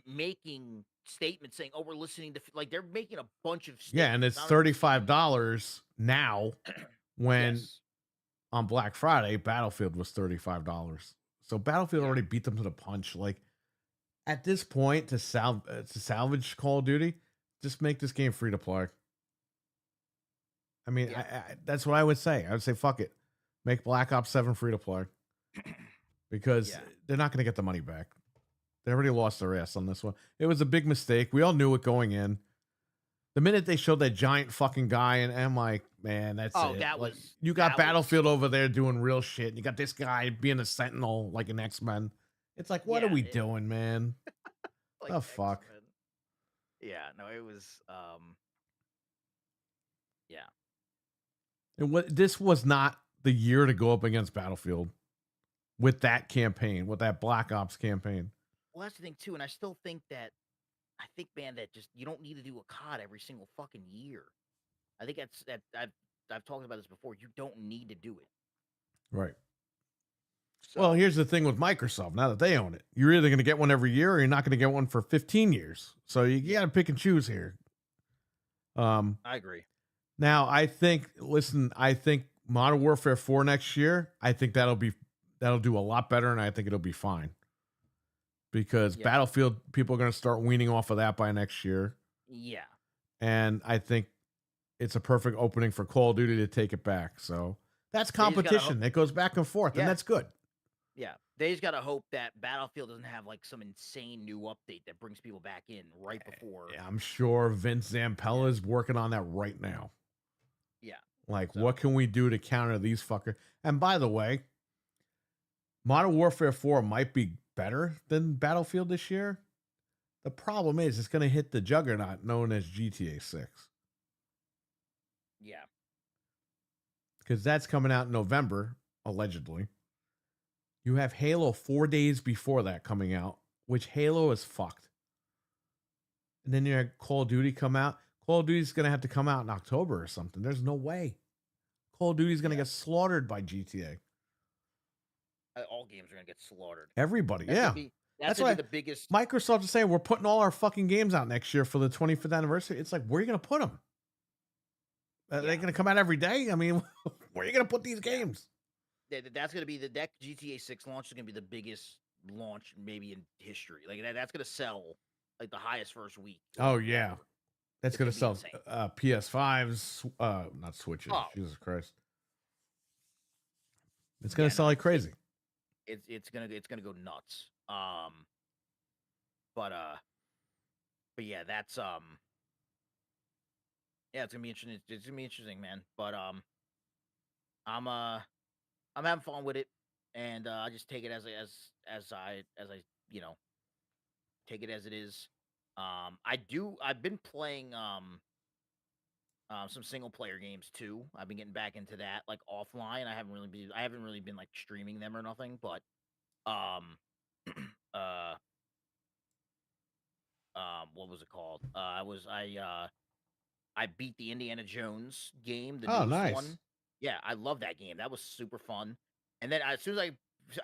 making statements saying, "Oh, we're listening to," like they're making a bunch of
Yeah, and
statements.
it's
Not only
$35 now. When
yes,
on Black Friday, Battlefield was $35. So Battlefield
yeah,
already beat them to the punch. Like at this point, to salvage Call of Duty, just make this game free to play. I mean,
yeah,
that's what I would say. I would say, fuck it, make Black Ops 7 free to play because
yeah,
they're not going to get the money back. They already lost their ass on this one. It was a big mistake. We all knew it going in. The minute they showed that giant fucking guy, and I'm like, man, that's
Oh,
it.
that
Like,
was
you got
that was
Battlefield over there doing real shit. And you got this guy being a sentinel like an X-Men. It's like, what are
yeah,
we doing, man?
like
The fuck?
X-Men. Yeah, no, it was yeah,
And what this was not the year to go up against Battlefield with that campaign, with that Black Ops campaign.
well, that's the thing too, and I still think that I think, man, that just you don't need to do a COD every single fucking year. I think that I've talked about this before. You don't need to do it.
Right. Well,
So
here's the thing with Microsoft. Now that they own it, you're either going to get one every year or you're not going to get one for 15 years. So you got to pick and choose here.
I agree.
Now I think, listen, I think Modern Warfare 4 next year, I think that'll do a lot better, and I think it'll be fine. Because
Yeah,
Battlefield, people are going to start weaning off of that by next year.
yeah.
And I think it's a perfect opening for Call of Duty to take it back. So that's
They just gotta
competition. It goes back and forth, and
yeah,
that's good.
yeah. They just gotta hope that Battlefield doesn't have like some insane new update that brings people back in right before.
Yeah, I'm sure Vince Zampella
Yeah,
is working on that right now.
yeah.
Like,
So
what can we do to counter these fuckers? And by the way, Modern Warfare 4 might be better than Battlefield this year. The problem is it's going to hit the juggernaut known as GTA 6
yeah,
because that's coming out in November, allegedly. You have Halo 4 days before that coming out, which Halo is fucked. And then you have Call of Duty come out. Call of Duty's going to have to come out in October or something. There's no way. Call of Duty's going to
yeah.
get slaughtered by GTA.
All games are gonna get slaughtered.
Everybody,
That's
yeah.
gonna be that's
That's
gonna
why
be the biggest.
Microsoft is saying we're putting all our fucking games out next year for the 25th anniversary. It's like, where are you going to put them? Are they
Yeah,
going to come out every day? I mean, where are you going to put these
yeah.
games?
That's gonna be that GTA 6 launch is gonna be the biggest launch maybe in history. Like that's gonna sell like the highest first week
Oh, yeah.
ever.
That's
It's
going
gonna
to
be
sell
insane.
PS5s, not Switches.
Oh
Jesus Christ. It's going
yeah,
to sell
no,
like crazy.
it's gonna go nuts. But yeah, that's yeah, it's gonna be interesting. It's gonna be interesting, man. But I'm I'm having fun with it, and I just take it as I you know take it as it is. I've been playing some single player games too. I've been getting back into that like offline. I haven't really been like streaming them or nothing, but um uh what was it called? I beat the Indiana Jones game, the
Oh,
newest
nice.
one. Yeah, I love that game. That was super fun. And then as soon as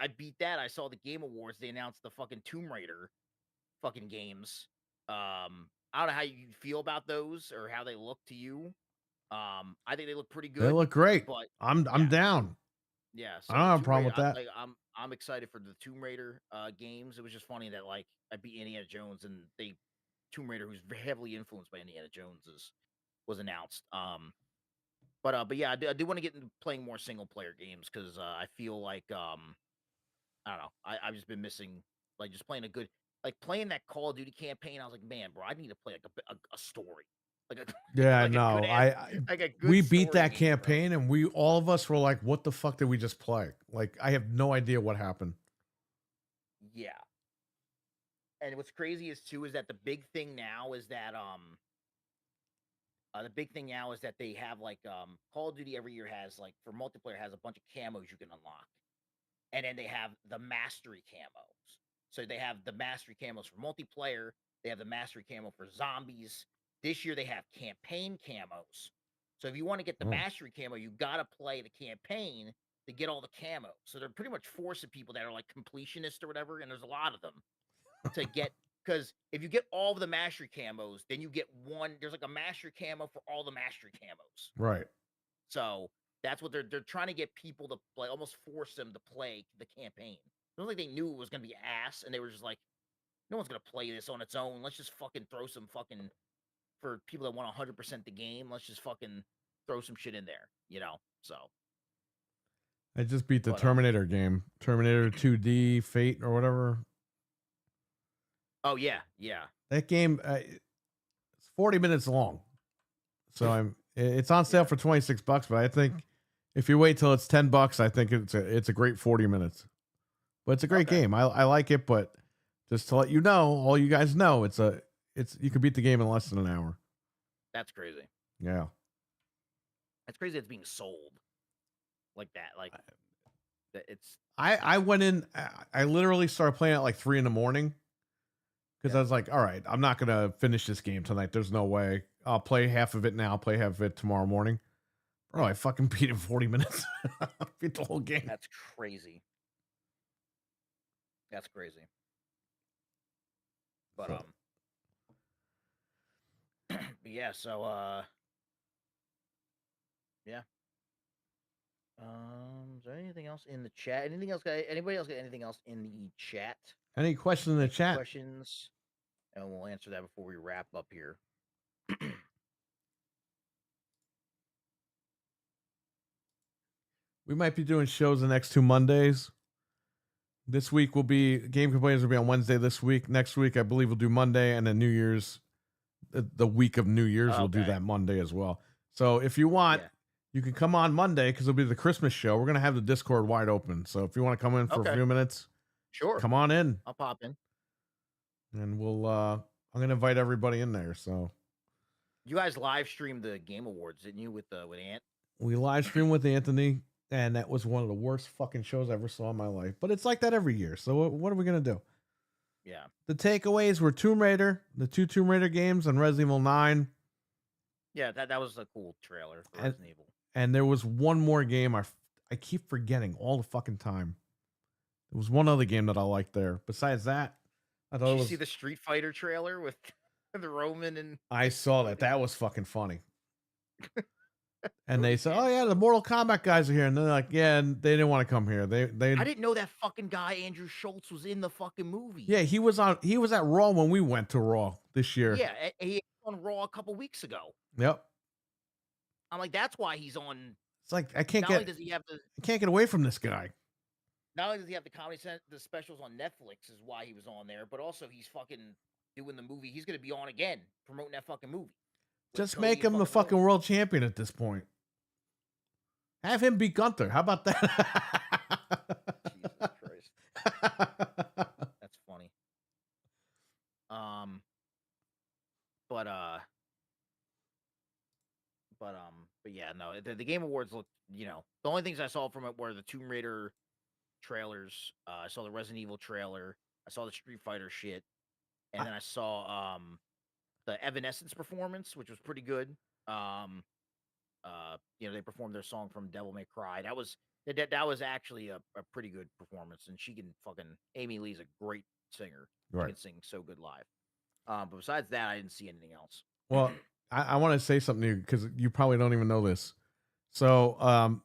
I beat that, I saw the Game Awards. They announced the fucking Tomb Raider fucking games. I don't know how you feel about those or how they look to you. I think they look pretty
They
good,
look great.
but
I'm
yeah,
down.
yeah.
I
So
don't
the
have a
Tomb
problem
Raider,
with that.
I'm excited for the Tomb Raider games. It was just funny that like I beat Indiana Jones and they Tomb Raider, who's heavily influenced by Indiana Jones, was announced. But yeah, I do want to get into playing more single player games because I feel like I don't know, I've just been missing like just playing playing that Call of Duty campaign. I was like, man, bro, I need to play like a story, like a
Yeah,
like a good
no,
ass, like a good
we beat
story
that
game, bro.
campaign, and we all of us were like, "What the fuck did we just play?" Like, I have no idea what happened.
Yeah, and what's crazy is that the big thing now is that they have Call of Duty every year has like for multiplayer has a bunch of camos you can unlock. And then they have the mastery camos. So they have the mastery camos for multiplayer, they have the mastery camo for zombies. This year they have campaign camos. So if you want to get the
Oh.
mastery camo, you got to play the campaign to get all the camo. So they're pretty much forcing people that are like completionists or whatever, and there's a lot of them to get because if you get all of the mastery camos, then you get one. There's like a mastery camo for all the mastery camos.
Right.
So that's what they're trying to get people to play, almost force them to play the campaign. It was like they knew it was gonna be ass, and they were just like, no one's gonna play this on its own. Let's just fucking throw some fucking for people that want 100% the game. Let's just fucking throw some shit in there, you know. So
I just beat the
But,
Terminator game, Terminator 2D Fate or whatever.
oh yeah, yeah,
That game, it's 40 minutes long, so it's on sale for $26, but I think if you wait till it's $10, I think it's a great 40 minutes. But it's a great
Okay.
game. I like it, but just to let you know, all you guys know, it's you can beat the game in less than an hour.
that's crazy.
Yeah.
That's crazy. It's being sold like that. Like that. It's
I went in. I literally started playing at like 3 a.m. because I was like, all right, I'm not gonna finish this game tonight. There's no way. I'll play half of it now. I'll play half of it tomorrow morning. Bro, I fucking beat it in 40 minutes. Beat the whole game.
that's crazy. That's crazy. But
So-
but yeah. So yeah. Is there anything else in the chat? Anything else? Anybody else got anything else in the chat?
Any questions in the chat?
Questions, and we'll answer that before we wrap up here.
We might be doing shows the next 2 Mondays. This week will be Game Complainers will be on Wednesday this week. Next week, I believe we'll do Monday, and then New Year's, the week of New Year's, we'll do
Okay.
that Monday as well. So if you want,
Yeah.
you can come on Monday because it'll be the Christmas show. We're gonna have the Discord wide open. So if you want to come in for a
Okay.
few minutes,
Sure.
come on in,
I'll pop in.
and we'll. I'm gonna invite everybody in there. So
You guys live streamed the Game Awards, didn't you, with Ant?
we live stream with Anthony, and that was one of the worst fucking shows I ever saw in my life. But it's like that every year. So what are we gonna do?
Yeah.
The takeaways were Tomb Raider, the 2 Tomb Raider games, and Resident Evil 9.
Yeah, that was a cool trailer for
And-
Resident Evil.
And there was one more game I keep forgetting all the fucking time. There was one other game that I liked there. Besides that, I thought
Did
it
you
was.
see the Street Fighter trailer with the Roman and
I saw that. That was fucking funny. And they said, "Oh yeah, the Mortal Kombat guys are here," and they're like, "Yeah," and they didn't want to come here. They
I didn't know that fucking guy Andrew Schultz was in the fucking movie.
Yeah, he was at Raw when we went to Raw this year.
Yeah, he was on Raw a couple weeks ago.
Yep.
I'm like, that's why he's on.
It's like I can't
Not
get
only does he have
away from this guy.
not only does he have the specials on Netflix is why he was on there, but also he's fucking doing the movie. He's gonna be on again promoting that fucking movie. with
Just
Cody
make
and
him the fucking
Roman.
world champion at this point. Have him beat Gunther. How about that?
Jesus Christ, that's funny. But yeah, no, the Game Awards look. The only things I saw from it were the Tomb Raider trailers. I saw the Resident Evil trailer. I saw the Street Fighter shit, and then I saw the Evanescence performance, which was pretty good. They performed their song from Devil May Cry. That was actually a pretty good performance, and she can fucking Amy Lee's a great singer. She
Right.
can sing so good live. But besides that, I didn't see anything else.
Well, I want to say something to you because you probably don't even know this. So,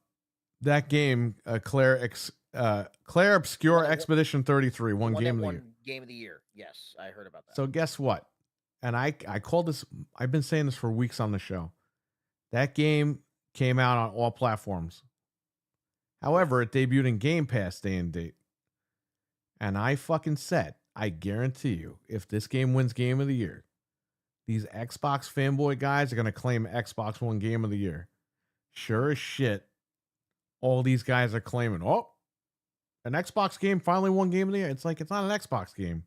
that game, Claire Obscure
One that won-
Expedition 33, won
One
game
that
of the year.
won Game of the Year. Yes, I heard about that.
So guess what? and I called this. I've been saying this for weeks on the show. That game came out on all platforms. However, it debuted in Game Pass day and date. And I fucking said, I guarantee you, if this game wins Game of the Year, these Xbox fanboy guys are going to claim Xbox One Game of the Year. Sure as shit, all these guys are claiming, oh, an Xbox game finally won Game of the Year. It's like, it's not an Xbox game.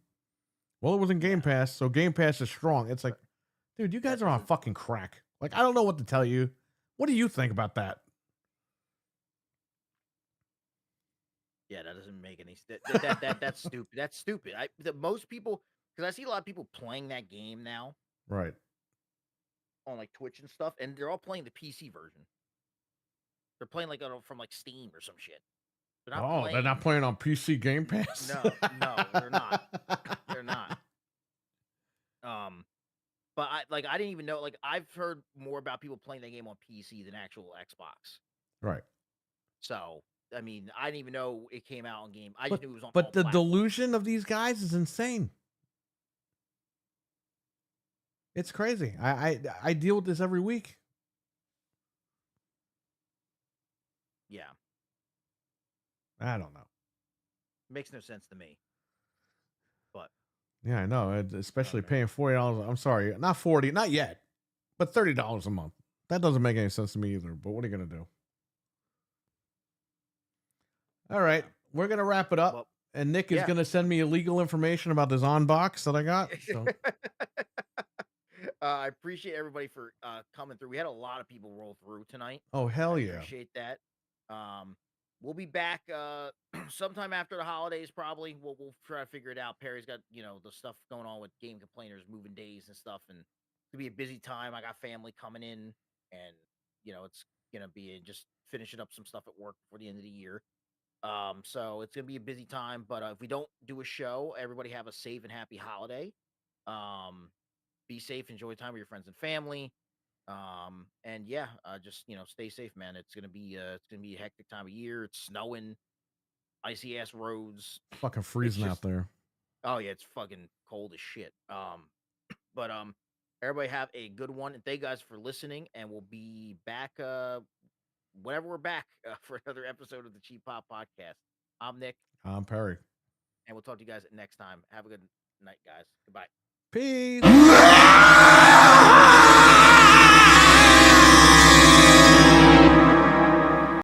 Well, it was in Game Pass, so Game Pass is strong. It's like, dude, you guys are on fucking crack. Like, I don't know what to tell you. What do you think about that?
Yeah, that doesn't make any that's stupid. That's stupid. Most people, because I see a lot of people playing that game now
Right.
on like Twitch and stuff, and they're all playing the PC version. They're playing like from like Steam or some shit.
They're not playing on PC Game Pass.
No, they're not. They're not. But I didn't even know. Like, I've heard more about people playing that game on PC than actual Xbox.
Right.
So, I mean, I didn't even know it came out on game. I just knew it was on.
But
all
the
platforms.
delusion of these guys is insane. It's crazy. I deal with this every week.
Yeah,
I don't know.
makes no sense to me. But
Yeah, I know. Especially paying $40. I'm sorry, not 40, not yet, but $30 a month. That doesn't make any sense to me either. But what are you gonna do? All right, we're gonna wrap it up, and Nick is gonna send me illegal information about this unbox that I got. So.
I appreciate everybody for coming through. We had a lot of people roll through tonight.
Oh hell
I
yeah!
Appreciate that. We'll be back sometime after the holidays. Probably we'll try to figure it out. Perry's got the stuff going on with game complainers, moving days and stuff, and it's gonna be a busy time. I got family coming in, and it's gonna be just finishing up some stuff at work before the end of the year. So it's gonna be a busy time. But if we don't do a show, everybody have a safe and happy holiday. Be safe, enjoy time with your friends and family. And yeah, just stay safe, man. It's gonna be a hectic time of year. It's snowing, icy ass roads,
fucking freezing out there.
Oh yeah, it's fucking cold as shit. But everybody have a good one, and thank you guys for listening. And we'll be back whenever we're back for another episode of the Cheap Pop Podcast. I'm Nick.
I'm Perry,
and we'll talk to you guys next time. Have a good night, guys. Goodbye.
Peace.